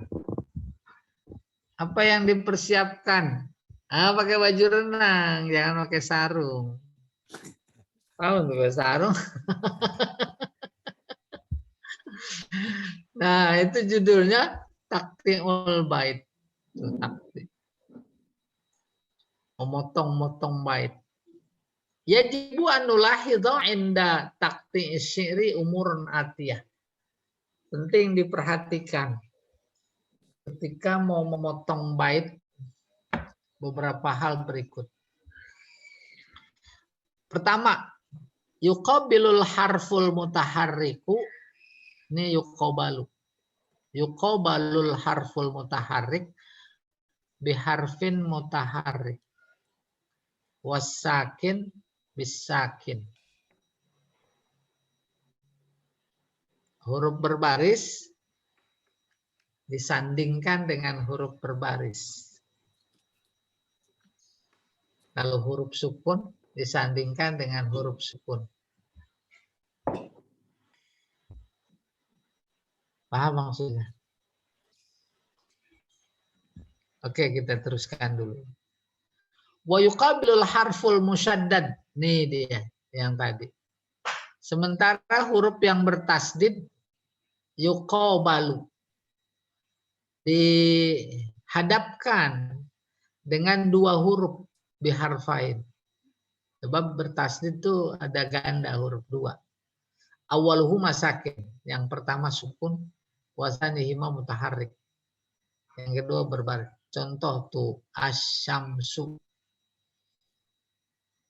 Apa yang dipersiapkan? Pakai baju renang, jangan pakai sarung. Pakai sarung. Nah, itu judulnya taktiul bait. Taktik. Memotong-motong bait. Yajibu an nulahidha inda takti syi'ri umurun atiyah. Penting diperhatikan. Ketika mau memotong bait, beberapa hal berikut. Pertama, yuqabilul harful mutaharriku. Ini yuqabalu. Yuqabalul harful mutaharrik biharfin mutaharrik. Wasakin bisakin. Huruf berbaris disandingkan dengan huruf berbaris. Kalau huruf sukun disandingkan dengan huruf sukun. Paham maksudnya? Oke, kita teruskan dulu. Wa yuqabilul harful musyaddad. Nih dia yang tadi. Sementara huruf yang bertasdid yuqabalu dihadapkan dengan dua huruf biharfain. Sebab bertasdid itu ada ganda huruf dua. Awaluhuma sakin. Yang pertama sukun, wasanihima mutaharrik. Yang kedua berbaris. Contoh tuh asyamsu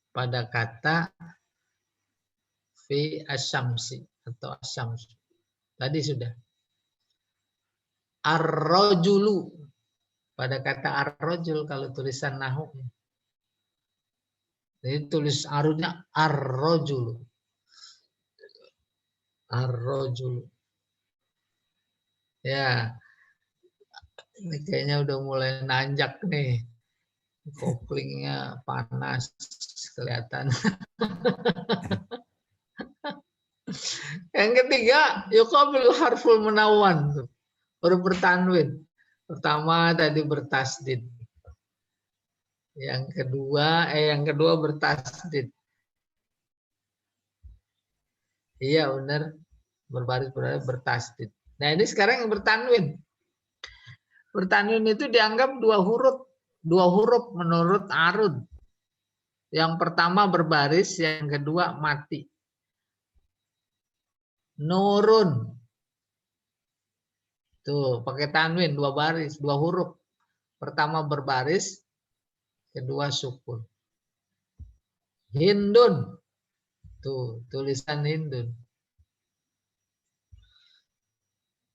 pada kata fi asyamsi atau asyamsu. Tadi sudah. Ar-rajulu pada kata ar-rajul kalau tulisan nahwu. Jadi tulis arudnya ar-rajulu. Ar-rajulu. Ya. Ini kayaknya udah mulai nanjak nih. Koplingnya panas kelihatan. Yang ketiga, yuqabil harful munawwan. Huruf bertanwin. Pertama tadi bertasdid. Yang kedua bertasdid. Iya benar. Berbaris bertasdid. Nah, ini sekarang yang bertanwin. Bertanwin itu dianggap dua huruf menurut arud. Yang pertama berbaris, yang kedua mati. Nurun. Tuh, pakai tanwin, dua baris, dua huruf. Pertama berbaris, kedua sukun. Hindun. Tuh, tulisan Hindun.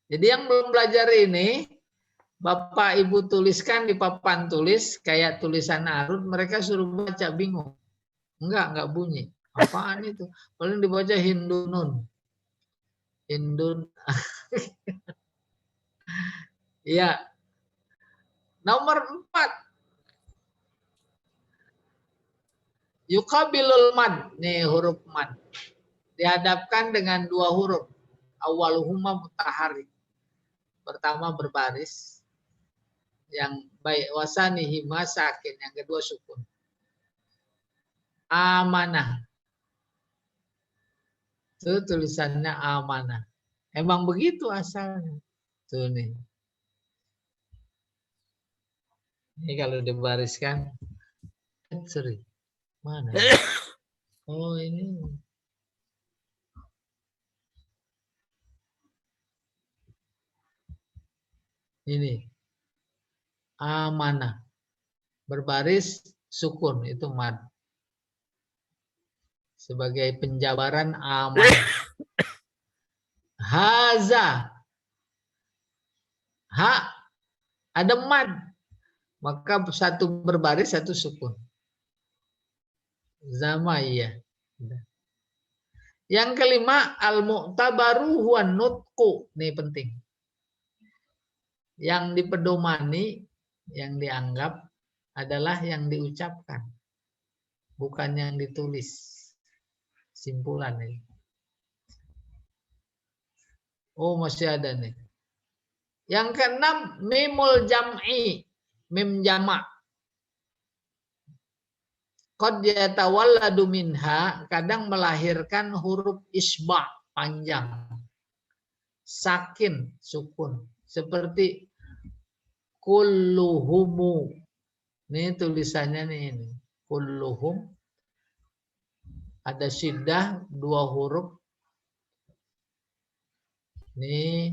Jadi yang belum belajar ini, Bapak Ibu tuliskan di papan tulis, kayak tulisan arud, mereka suruh baca, bingung. Enggak bunyi. Apaan itu? Paling dibaca Hindunun. Hindun. Iya. Nomor 4. Yuqabilul mad. Nih huruf mad. Dihadapkan dengan dua huruf. Awaluhuma mutaharrik. Pertama berbaris. Yang baik wasanihima sakin. Yang kedua sukun. Amanah. Itu tulisannya amanah. Emang begitu asalnya. Tuh nih. Ini kalau dibariskan. Sorry. Mana? Oh ini. Ini. Amanah. Berbaris sukun. Itu mad. Sebagai penjabaran amanah. Haza. Ha. Ada mad. Maka satu berbaris, satu sukun. Zama iya. Yang kelima, al-mu'tabaru huwa nutqu. Ini penting. Yang dipedomani, yang dianggap adalah yang diucapkan, bukan yang ditulis. Simpulan ini. Oh, masih ada nih. Yang keenam, mimul jam'i, mim jamak. Qad yatawalladu minha, kadang melahirkan huruf isba' panjang. Sakin, sukun. Seperti kulluhumu. Ini tulisannya nih ini. Kulluhum. Ada syiddah 2 huruf. Ini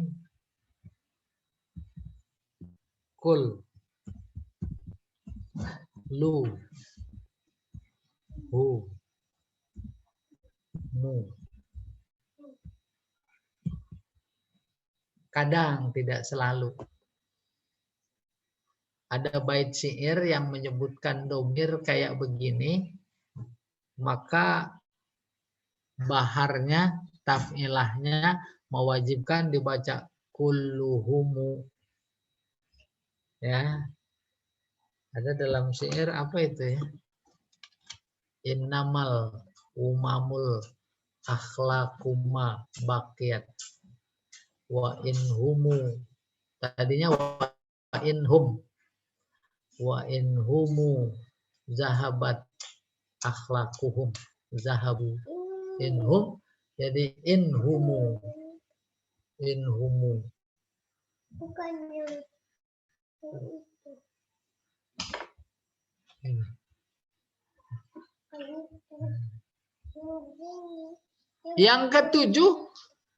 kul. Lu. Hu. Mu. Kadang, tidak selalu. Ada bait syair yang menyebutkan domir kayak begini, maka baharnya, taf'ilahnya mewajibkan dibaca kulluhumu. Ya. Ada dalam syair apa itu ya? Innamal umamul akhlaquma baqiyat wa inhumu. Tadinya wa inhum. Wa inhumu zahabat akhlaquhum. Zahabu. Inhum jadi inhumu. Inhumu. Yang ketujuh,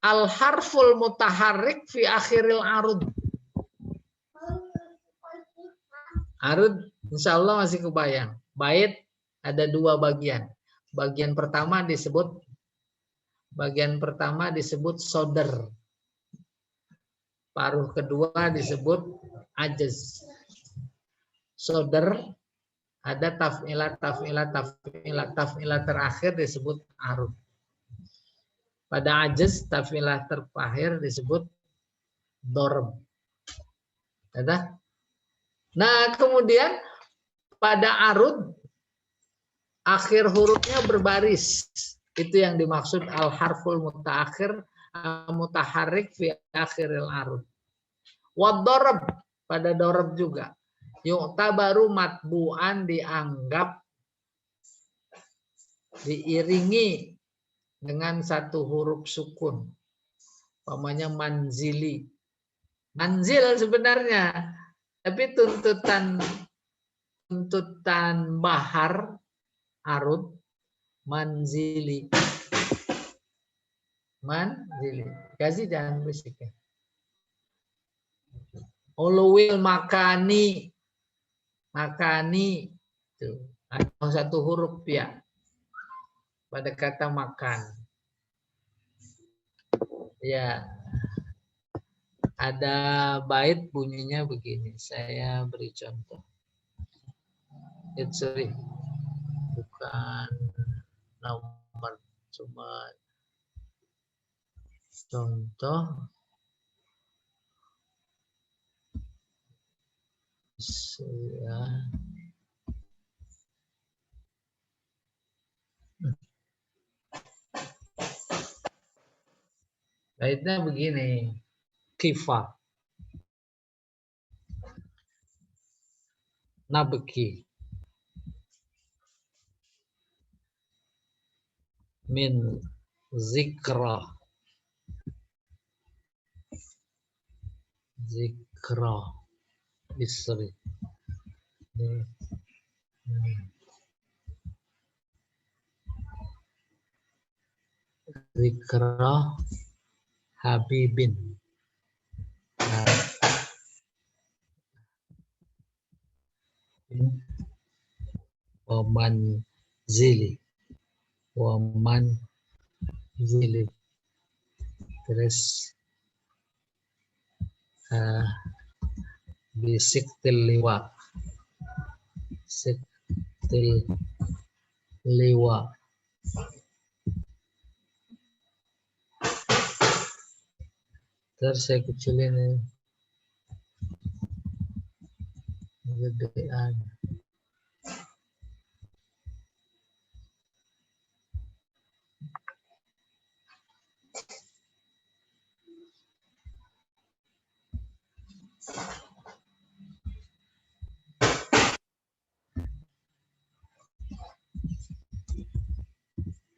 al-harful mutaharrik fi akhiril arud. Arud insya Allah masih kebayang. Bait ada 2 bagian. Bagian pertama disebut soder. Paruh kedua disebut ajaz. Soder ada taf'ilat terakhir disebut arud. Pada ajaz taf'ilat terakhir disebut dorb. Ada? Nah, kemudian pada arud akhir hurufnya berbaris. Itu yang dimaksud al-harful mutaharrik fi akhiril arud. Wa dorb, pada dorb juga. Yu'tabaru matbu'an, dianggap diiringi dengan 1 huruf sukun. Umpamanya manzili. Manzil sebenarnya, tapi tuntutan bahar arud manzili. Manzili. Kasih jangan berisik ya. Ulwil makani. Makani. Tuh. Ada 1 huruf ya. Pada kata makan. Ya. Ada bait bunyinya begini. Saya beri contoh. Sorry. Bukan nomor, cuma contoh. Ya. Baitnya begini. Kifa. Nabki. Min zikra. Zikra. Bisri. Zikra habibin. Waman zili. Waman zili. Terus bisiktil liwa. Siktil liwa. Terus saya kecilin ini. Gedean.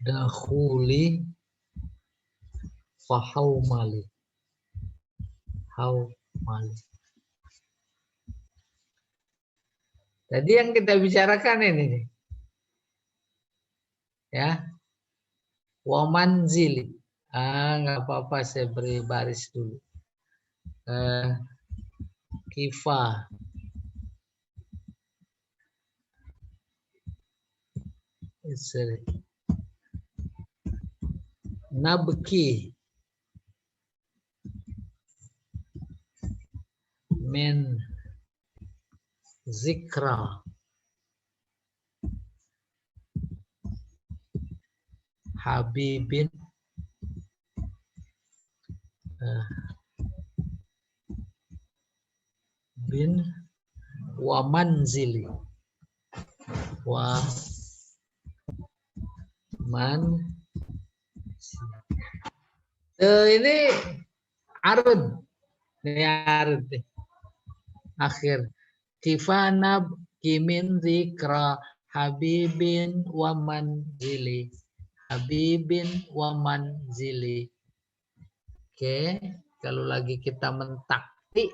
Dakhuli fahaumali. Haumali. Tadi yang kita bicarakan ini nih. Ya. Wamanzili. Nggak apa-apa, saya beri baris dulu. Kifa. Nabki. Min zikra habibin bin wa manzili wa man ini arud, ini arud akhir kifanab kimin zikra habibin wa manzili. Habibin wa manzili. Oke, kalau lagi kita mentakti,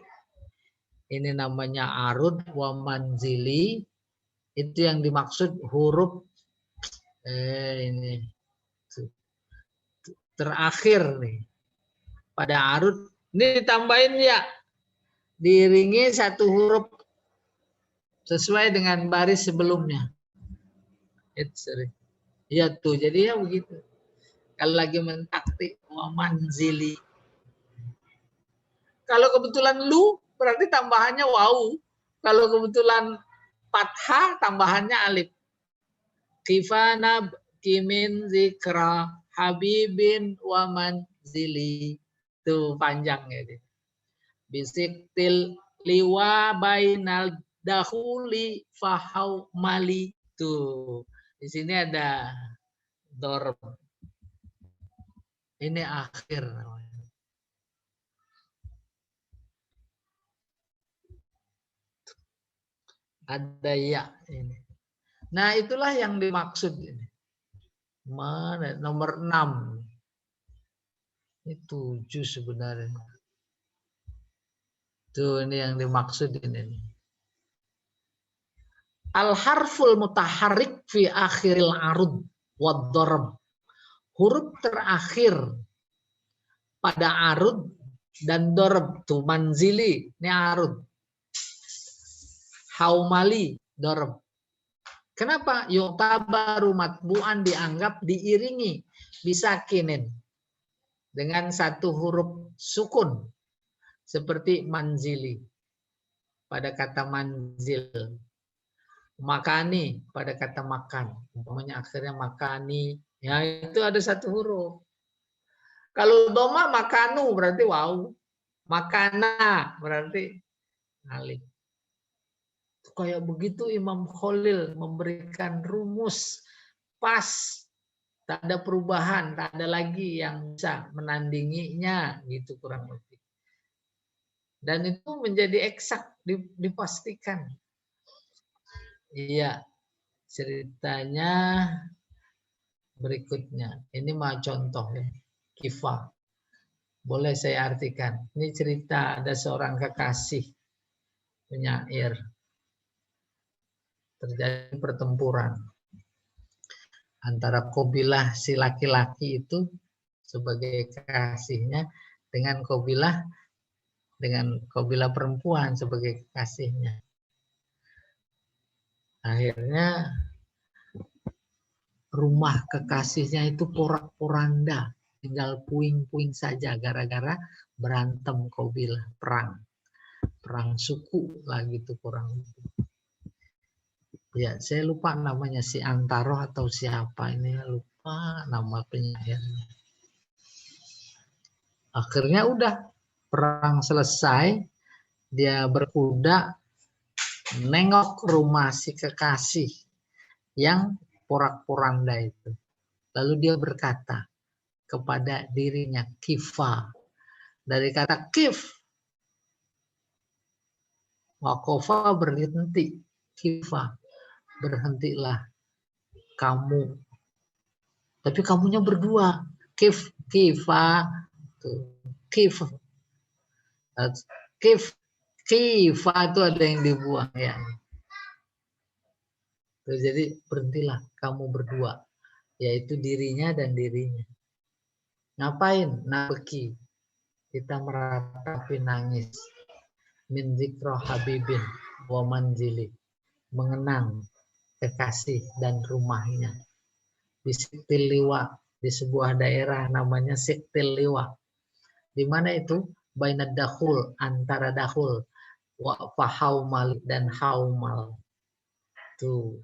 ini namanya arud wa manzili. Itu yang dimaksud huruf ini terakhir nih. Pada arud ini ditambahin ya, diiringi satu huruf sesuai dengan baris sebelumnya. Ya tuh, jadi ya begitu. Kalau lagi mentakti wa manzili. Kalau kebetulan lu berarti tambahannya waw. Kalau kebetulan fathah tambahannya alif. Kifana kimin zikra habibin wa manzili. Tuh panjang ya. Bisiktil liwa bainal dahuli fahau mali. Tuh. Di sini ada dorb. Ini akhir namanya. Ada ya ini. Nah, itulah yang dimaksud ini. Mana nomor 6. Ini 7 sebenarnya. Tuh ini yang dimaksud ini. Al-harful mutaharrik fi akhiril arud wad darab. Huruf terakhir pada arud dan darab. Tuh manzili, ini arud. Haumali, darab. Kenapa? Yu'tabaru matbu'an dianggap diiringi bisakinin dengan satu huruf sukun seperti manzili pada kata manzil, makani pada kata makan, umpamanya akhirnya makani, ya itu ada satu huruf. Kalau doma makanu berarti waw, makana berarti alif. Kayak begitu Imam Khalil memberikan rumus pas, tak ada perubahan, tak ada lagi yang bisa menandinginya, gitu kurang lebih. Dan itu menjadi eksak, dipastikan. Iya, ceritanya berikutnya. Ini mah contoh ya, kifah. Boleh saya artikan. Ini cerita ada seorang kekasih penyair. Terjadi pertempuran antara kabilah si laki-laki itu sebagai kekasihnya dengan kabilah perempuan sebagai kekasihnya. Akhirnya rumah kekasihnya itu porak-poranda, tinggal puing-puing saja gara-gara berantem kabilah, perang suku lah gitu kurang lebih. Ya, saya lupa namanya, si Antaro atau siapa ini, lupa nama penyairnya. Akhirnya udah perang selesai, dia berkuda nengok rumah si kekasih yang porak-poranda itu. Lalu dia berkata kepada dirinya, kifa. Dari kata kif, wakofa berhenti, kifa, berhentilah kamu. Tapi kamunya berdua, kifa, kif, kifa itu ada yang dibuang ya. Jadi berhentilah kamu berdua, yaitu dirinya dan dirinya. Ngapain? Nabeki, kita meratapi nangis. Min zikro habibin wa manzili, mengenang kekasih dan rumahnya. Di Siktil Liwa, di sebuah daerah namanya Siktil Liwa. Di mana itu? Bainad dakhul, antara dakhul, wa fahaumal dan haumal. Tuh,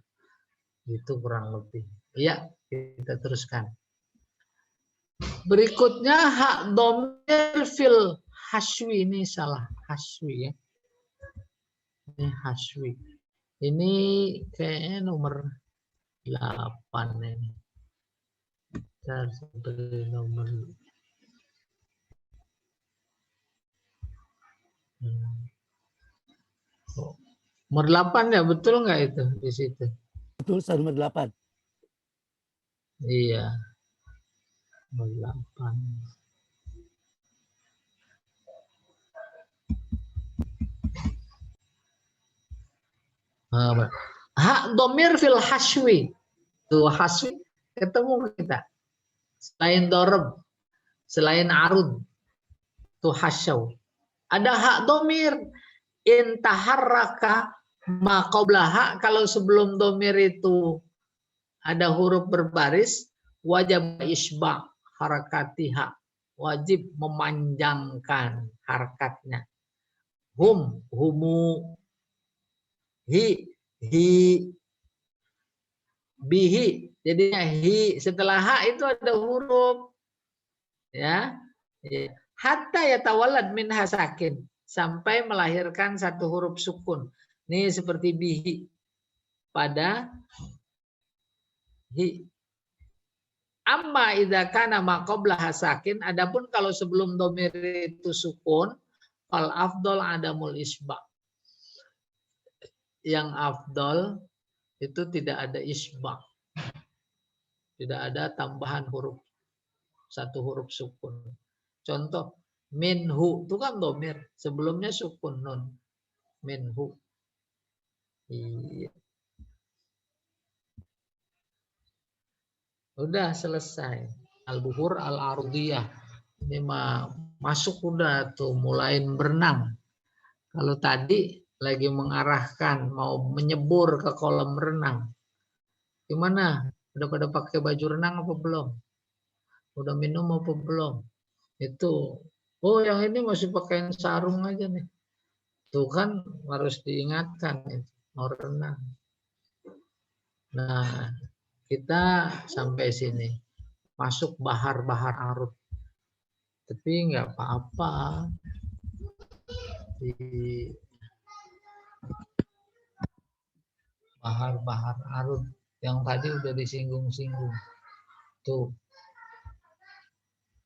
itu kurang lebih. Ya, kita teruskan. Berikutnya hak domir fil haswi, ini salah haswi ya. Ini haswi. Ini kayaknya nomor 8 ini. Saya beri nomor. Nomor 8 ya, betul nggak itu di situ? Betul, nomor 8. Iya. Nomor 8. Hak domir fil haswi. Tuh haswi ketemu kita. Selain dorob, selain arud, tuh hasyaw. Ada hak domir. Intaharraka maqoblaha, kalau sebelum domir itu ada huruf berbaris, wajib isba harakatiha, wajib memanjangkan harakatnya. Hum, humu, hi, bihi. Jadinya hi, setelah ha itu ada huruf. Ya. Hatta yatawallad min hasakin, sampai melahirkan satu huruf sukun. Ini seperti bihi pada hi. Amma idza kana ma qabla hasakin, adapun kalau sebelum domir itu sukun, fal afdol adamul isba. Yang afdol itu tidak ada isba. Tidak ada tambahan huruf, satu huruf sukun. Contoh, minhu itu kan domir, sebelumnya sukun nun. Minhu. Iya. Udah selesai. Al-buhur al-ardiyah. Ini masuk udah tuh, mulai berenang. Kalau tadi lagi mengarahkan, mau menyebur ke kolam renang. Gimana? Udah pada pakai baju renang apa belum? Udah minum apa belum? Itu. Oh, yang ini masih pakai sarung aja nih. Tuh kan harus diingatkan, mau renang. Nah, kita sampai sini. Masuk bahar-bahar arut. Tapi nggak apa-apa. Di bahar-bahar arut yang tadi udah disinggung-singgung. Tuh.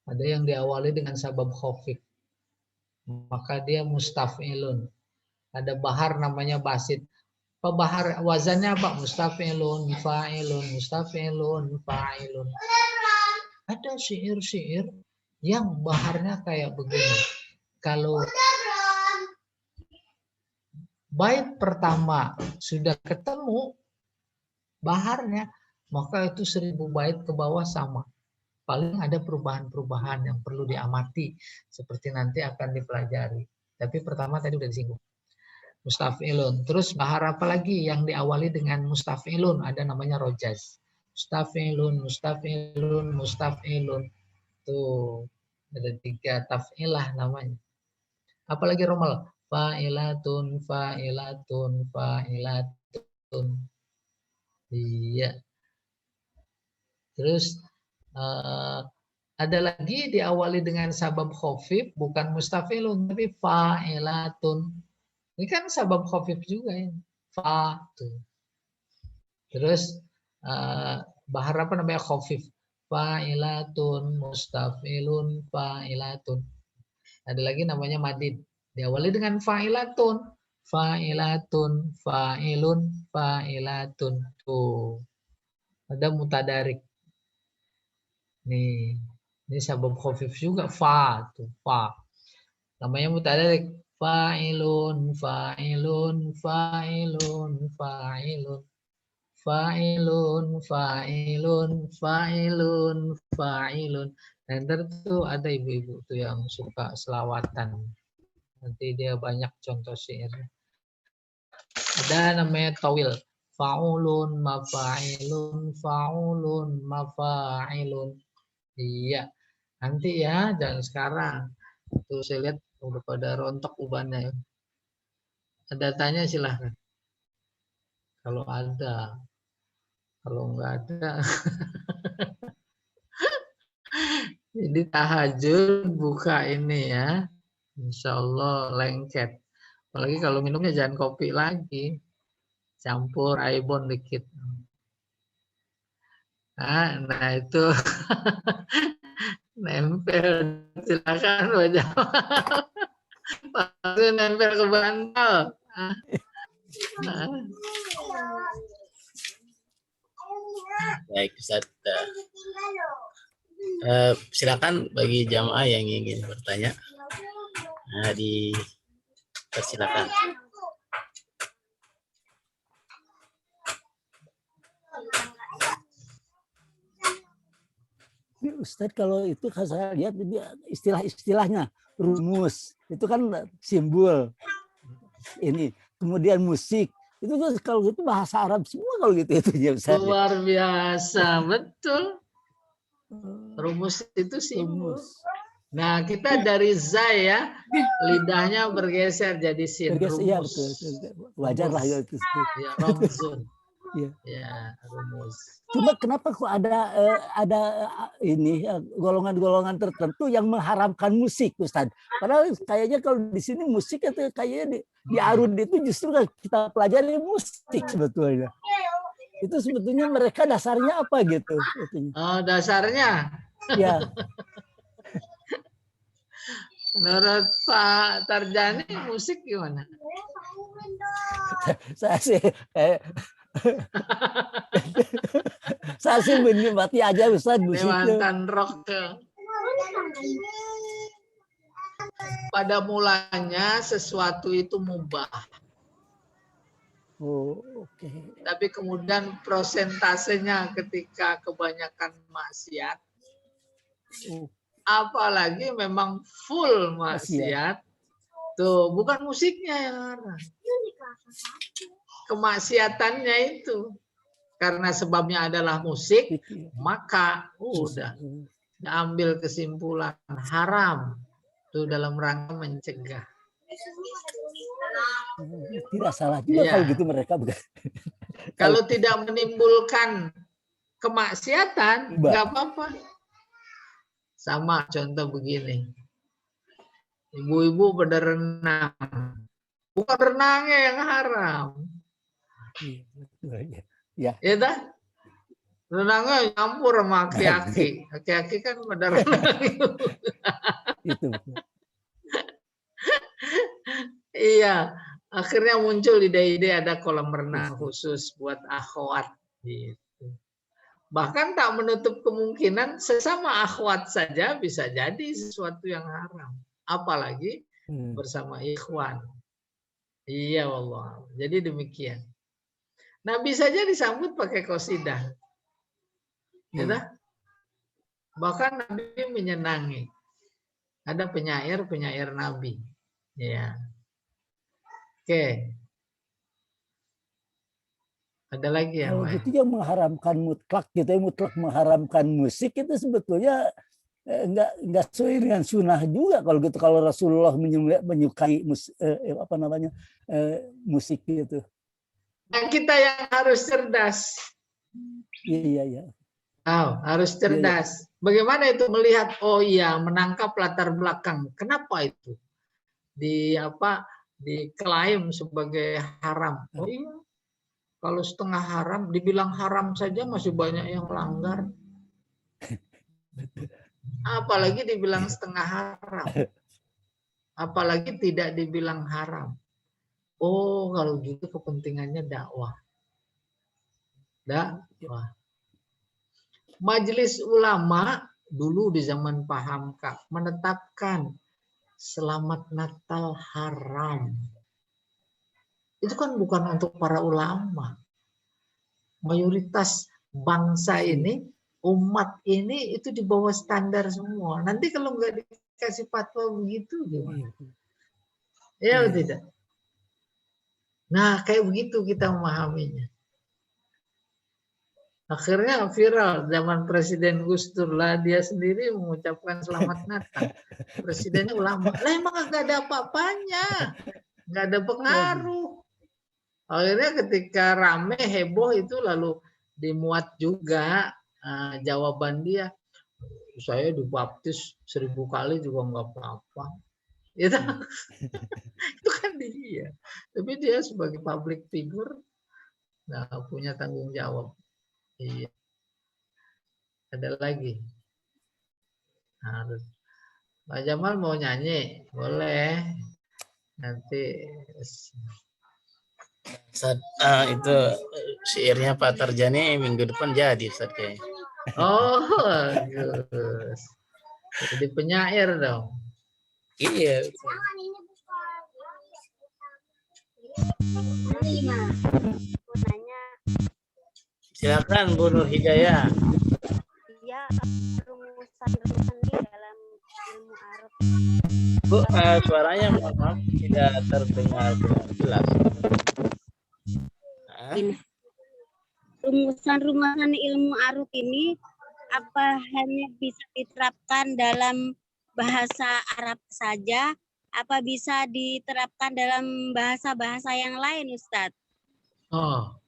Ada yang diawali dengan sabab khofif. Maka dia mustaf'ilun. Ada bahar namanya basit. Bahar wazannya apa? Mustaf'ilun, fa'ilun, mustaf'ilun, fa'ilun. Ada syair-syair yang baharnya kayak begini. Kalau bait pertama sudah ketemu baharnya, maka itu 1000 bait ke bawah sama. Paling ada perubahan-perubahan yang perlu diamati, seperti nanti akan dipelajari. Tapi pertama tadi udah disinggung. Mustaf'ilun. Terus bahar apa lagi yang diawali dengan mustaf'ilun? Ada namanya rojaz. Mustaf'ilun, mustaf'ilun, mustaf'ilun. Tuh, ada 3 taf'ilah namanya. Apalagi romal? Fa'ilatun, fa'ilatun, fa'ilatun. Iya. Terus Ada lagi diawali dengan sabab khafif, bukan mustafilun, tapi fa'ilatun. Ini kan sabab khafif juga ya. Fa tuh. Terus bahar apa namanya khafif? Fa'ilatun, mustafilun, fa'ilatun. Ada lagi namanya madid. Diawali dengan fa'ilatun. Fa'ilatun, fa'ilun, fa'ilatun. Tuh. Ada mutadarik. Nih. Ini sabab khafif juga. Fa. Tuh. Fa. Namanya mutadarik. Fa'ilun, fa'ilun, fa'ilun, fa'ilun. Fa'ilun, fa'ilun, fa'ilun, fa'ilun. Dan tentu ada ibu-ibu tuh yang suka selawatan. Nanti dia banyak contoh syair. Ada namanya tawil. Fa'ulun, mafa'ilun, fa'ulun, mafa'ilun. Iya. Nanti ya, jangan sekarang. Tuh saya lihat udah pada rontok ubannya. Ada tanya silahkan. Kalau ada. Kalau enggak ada. Jadi tahajud buka ini ya. Insya Allah lengket. Apalagi kalau minumnya jangan kopi lagi. Campur aibon dikit. Nah itu. Nempel. Silakan Pak Jamal. Pasti nempel ke bantal. Baik, Ustaz. Silakan bagi jamaah yang ingin bertanya. Nah, dipersilakan. Ustadz, kalau itu saya lihat istilah-istilahnya rumus itu kan simbol ini, kemudian musik itu kalau gitu bahasa Arab semua kalau gitu itu ya Ustadz. Luar biasa, betul. Rumus itu simbol. Nah, kita dari zai ya, lidahnya bergeser jadi sin. Rumus. Ya, betul. Wajar lah ya itu. Ya, romzun. Ya, rumus. Cuma kenapa kok ada ini golongan-golongan tertentu yang mengharamkan musik, Ustaz? Padahal kayaknya kalau di sini musik itu kayaknya di Arud itu justru kita pelajari musik sebetulnya. Itu sebetulnya mereka dasarnya apa gitu? Oh, dasarnya? Ya. Menurut Pak Tarjani musik gimana? Saya sih saya sih menikmati aja Ustaz musiknya. Mantan rock. Pada mulanya sesuatu itu mubah. Oh, oke. Tapi kemudian prosentasenya ketika kebanyakan maksiat, apalagi memang full maksiat, tuh bukan musiknya yang haram. Kemaksiatannya itu. Karena sebabnya adalah musik, maka udah ambil kesimpulan haram. Itu dalam rangka mencegah. Tidak salah juga kalau gitu mereka. Kalau tidak menimbulkan kemaksiatan, nggak apa-apa. Sama contoh begini. Ibu-ibu pada renang. Bukan renangnya yang haram. Ya. Ya dah. Renangnya campur sama aki-aki. Aki-aki kan pada renang. Itu. Iya. Akhirnya muncul ide-ide ada kolam renang khusus buat akhwat. Gitu. Bahkan tak menutup kemungkinan sesama akhwat saja bisa jadi sesuatu yang haram. Apalagi bersama ikhwan. Iya wallah. Jadi demikian. Nabi saja disambut pakai qasidah. Ya, bahkan Nabi menyenangi. Ada penyair Nabi. Ya. Oke. Ada lagi ya? Kalau gitu yang mengharamkan mutlak gitu, mutlak mengharamkan musik itu sebetulnya enggak sesuai dengan sunnah juga kalau gitu. Kalau Rasulullah menyukai musik gitu. Dan kita yang harus cerdas. Iya. Oh, harus cerdas. Bagaimana itu melihat? Oh iya, menangkap latar belakang. Kenapa itu diklaim sebagai haram? Oh iya, kalau setengah haram, dibilang haram saja masih banyak yang melanggar. Apalagi dibilang setengah haram. Apalagi tidak dibilang haram. Oh, kalau gitu kepentingannya dakwah. Dakwah. Majelis ulama dulu di zaman Pak Hamka menetapkan selamat Natal haram. Itu kan bukan untuk para ulama. Mayoritas bangsa ini, umat ini itu di bawah standar semua. Nanti kalau nggak dikasih fatwa begitu gimana? Ya tidak? Nah, kayak begitu kita memahaminya. Akhirnya viral zaman Presiden Gus Dur lah, dia sendiri mengucapkan selamat Natal. Presidennya ulama. Lah emang nggak ada apa-apanya, nggak ada pengaruh. Akhirnya ketika rame heboh itu lalu dimuat juga jawaban dia. Saya dibaptis 1000 kali juga nggak apa-apa. Itu, itu kan dia. Tapi dia sebagai public figure nggak punya tanggung jawab. Iya. Ada lagi. Harus. Pak Jamal mau nyanyi, boleh. Nanti. Ustaz, itu syairnya Pak Tarjani minggu depan jadi Ustaz kayaknya. Oh, bagus. Jadi penyair dong. Iya. Silakan Bu Nur Hidayah. Iya, rumusan-rumusan di dalam ilmu arab. Bu, suaranya mohon maaf tidak terdengar dengan jelas. Ini. Rumusan-rumusan ilmu arab ini apa hanya bisa diterapkan dalam bahasa Arab saja? Apa bisa diterapkan dalam bahasa-bahasa yang lain, Ustadz? Oh,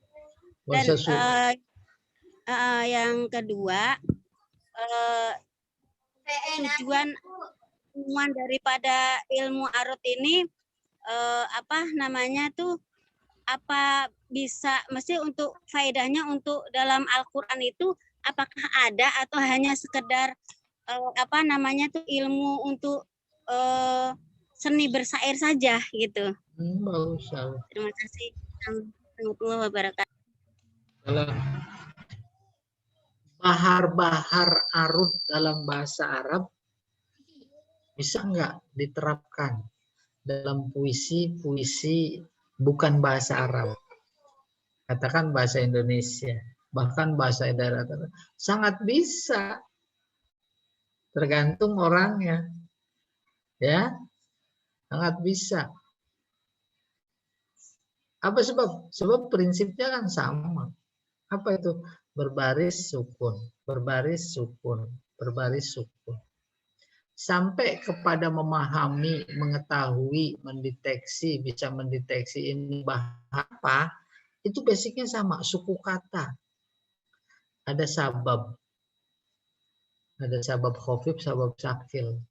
Dan bahasa yang kedua, tujuan daripada ilmu arut ini apa bisa mesti untuk faedahnya untuk dalam Al-Qur'an itu apakah ada atau hanya sekedar ilmu untuk seni bersair saja gitu. bagus. Terima kasih. Warahmatullahi wabarakatuh. Kalau bahar-bahar arut dalam bahasa Arab bisa nggak diterapkan dalam puisi-puisi bukan bahasa Arab? Katakan bahasa Indonesia, bahkan bahasa daerah sangat bisa. Tergantung orangnya. Ya, sangat bisa. Apa sebab? Sebab prinsipnya kan sama. Apa itu? Berbaris sukun, berbaris sukun, berbaris sukun. Sampai kepada memahami, mengetahui, mendeteksi, bisa mendeteksi ini apa, itu basicnya sama, suku kata. Ada sabab khafif, sabab sakil.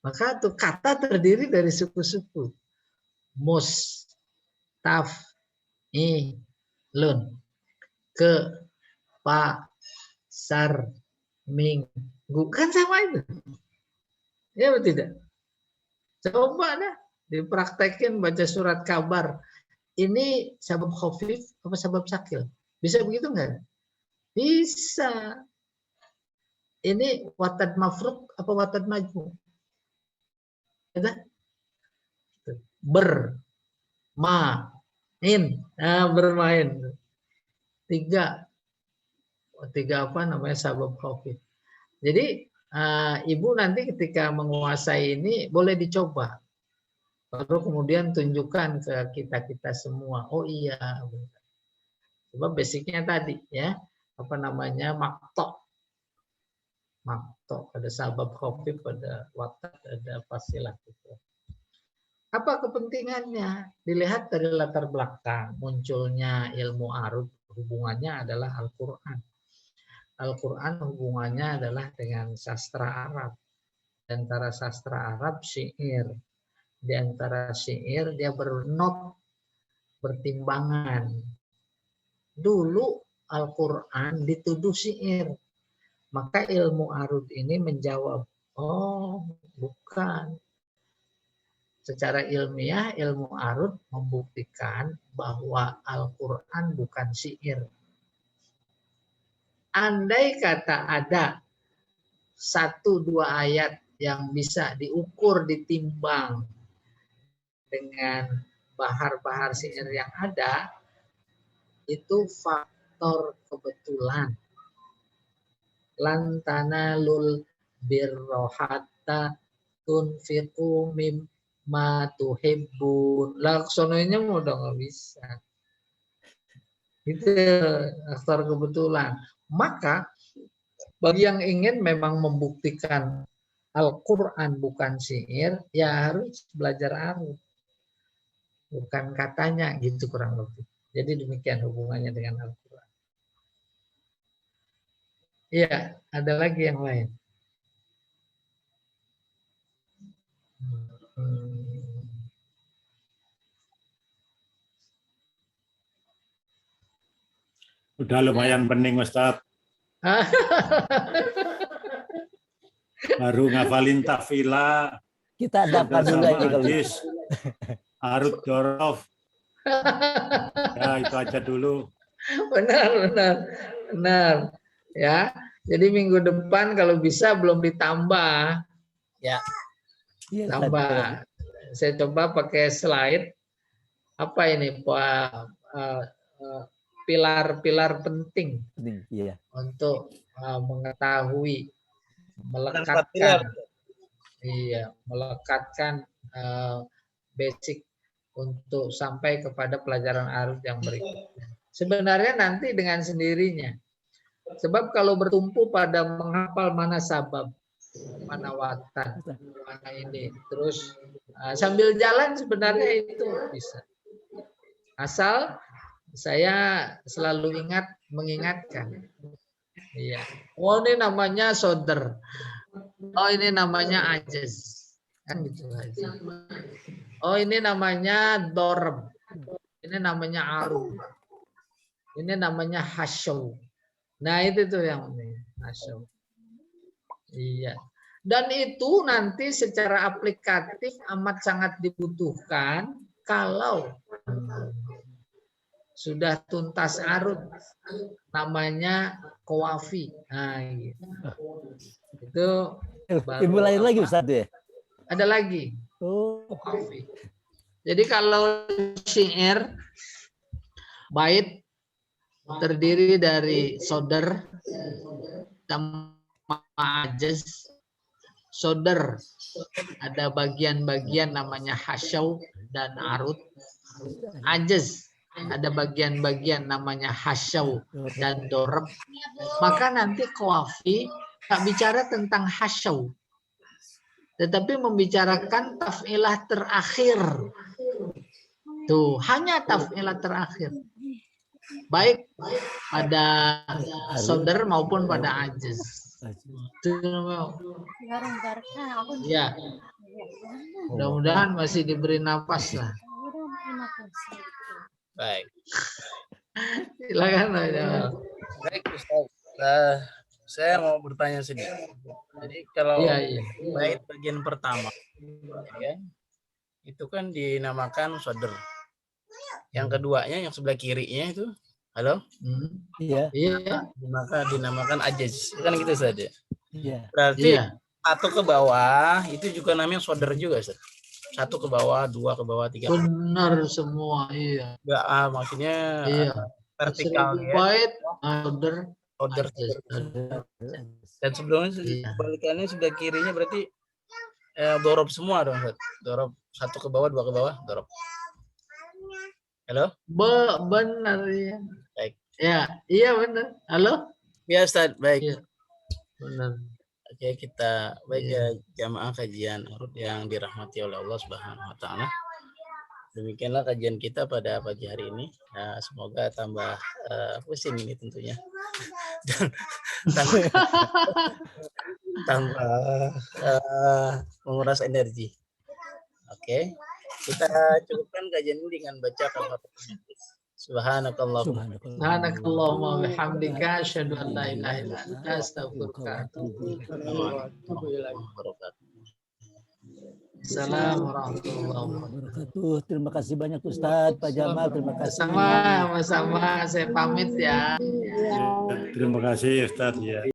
Maka tuh kata terdiri dari suku-suku. Mus, taf, lun, ke, pa, sar, minggu. Kan sama itu. Ya atau tidak? Coba dah dipraktekin baca surat kabar. Ini sabab khafif apa sabab sakil? Bisa begitu enggak? Bisa. Ini watad mafruk apa watad majmu? Ya, bermain. Tiga apa namanya sabab khafif. Jadi ibu nanti ketika menguasai ini boleh dicoba. Baru kemudian tunjukkan ke kita semua. Oh iya. Sebab basicnya tadi ya. Apa namanya? Maktok. Ada sabab khafif, ada watad, ada fasilah gitu. Apa kepentingannya? Dilihat dari latar belakang munculnya ilmu arud, hubungannya adalah Al-Qur'an. Al-Quran hubungannya adalah dengan sastra Arab. Di antara sastra Arab syair. Di antara syair dia bernot, bertimbangan. Dulu Al-Quran dituduh syair. Maka ilmu arud ini menjawab, oh bukan. Secara ilmiah, ilmu arud membuktikan bahwa Al-Quran bukan syair. Andai kata ada 1-2 ayat yang bisa diukur, ditimbang dengan bahar-bahar syair yang ada, itu faktor kebetulan. Lan tanalul birra hatta tunfiqu mimma tuhibbun. Laksononya udah nggak bisa. Itu faktor kebetulan. Maka bagi yang ingin memang membuktikan Al-Quran bukan syair, ya harus belajar arud. Bukan katanya, gitu kurang lebih. Jadi demikian hubungannya dengan Al-Quran. Iya, ada lagi yang lain. Udah lumayan bening Ustaz. Baru ngafalin tafila. Kita adakan dulu aja kalau hadis, arud dorof. Ya itu aja dulu. Benar. Ya, jadi minggu depan kalau bisa belum ditambah. Ya, tambah. Saya coba pakai slide. Apa ini Pak? Pilar-pilar penting untuk mengetahui, melekatkan basic untuk sampai kepada pelajaran arud yang berikutnya. Sebenarnya nanti dengan sendirinya. Sebab kalau bertumpu pada menghafal mana sabab, mana watan, mana ini, terus sambil jalan sebenarnya itu bisa. Asal saya selalu mengingatkan. Iya. Oh ini namanya soder. Oh ini namanya ajaz. Kan gitu aja. Oh ini namanya dorb. Ini namanya arud. Ini namanya hasyaw. Nah itu tuh yang ini. Hasyaw. Iya. Dan itu nanti secara aplikatif amat sangat dibutuhkan kalau sudah tuntas arud, namanya qawafi. Nah, gitu. Itu ilmu lain lagi Ustaz ya? Ada lagi. Qawafi. Jadi kalau syair bait terdiri dari soder sama ajaz. Soder ada bagian-bagian namanya hasyaw dan arud. Ajaz ada bagian-bagian namanya hasyaw dan dorab. Maka nanti qawafi tak bicara tentang hasyaw, tetapi membicarakan taf'ilah terakhir. Tuh, hanya taf'ilah terakhir. Baik pada soder maupun pada ajaz. Ya. Mudah-mudahan masih diberi nafas lah. Baik. Silakan aja. Baik Ustaz. Saya mau bertanya sedikit. Jadi kalau bait bagian pertama, ya, itu kan dinamakan soder. Yang keduanya yang sebelah kirinya itu, halo? Iya. Maka dinamakan ajaz. Kan gitu saja. Iya. Berarti satu ke bawah itu juga namanya soder juga, Ustaz. 1 ke bawah, 2 ke bawah, 3. Benar semua, iya. Enggak, maksudnya vertikal bait, order. Dan sebelumnya kebalikannya sebelah kirinya berarti dorob semua dong, Ustaz. Dorob 1 ke bawah, 2 ke bawah, dorob. Halo? Benar ya. Baik. Ya, iya benar. Halo? Ya, Ustaz, baik. Ya, benar. Oke, kita baik jamaah kajian arud yang dirahmati oleh Allah Subhanahu wa taala. Demikianlah kajian kita pada pagi hari ini. Nah, semoga tambah pusing ini tentunya. tanpa menguras energi. Oke, kita cukupkan kajian ini dengan baca kalimat Subhanakallahumma Subhanakallahumma bihamdika asyhadu an la ilaha illa anta astaghfiruka wa atubu ilaik. Assalamualaikum warahmatullahi wabarakatuh. Terima kasih banyak Ustadz, Pak Jamal, terima kasih. Sama-sama, saya pamit ya. Terima kasih Ustadz ya.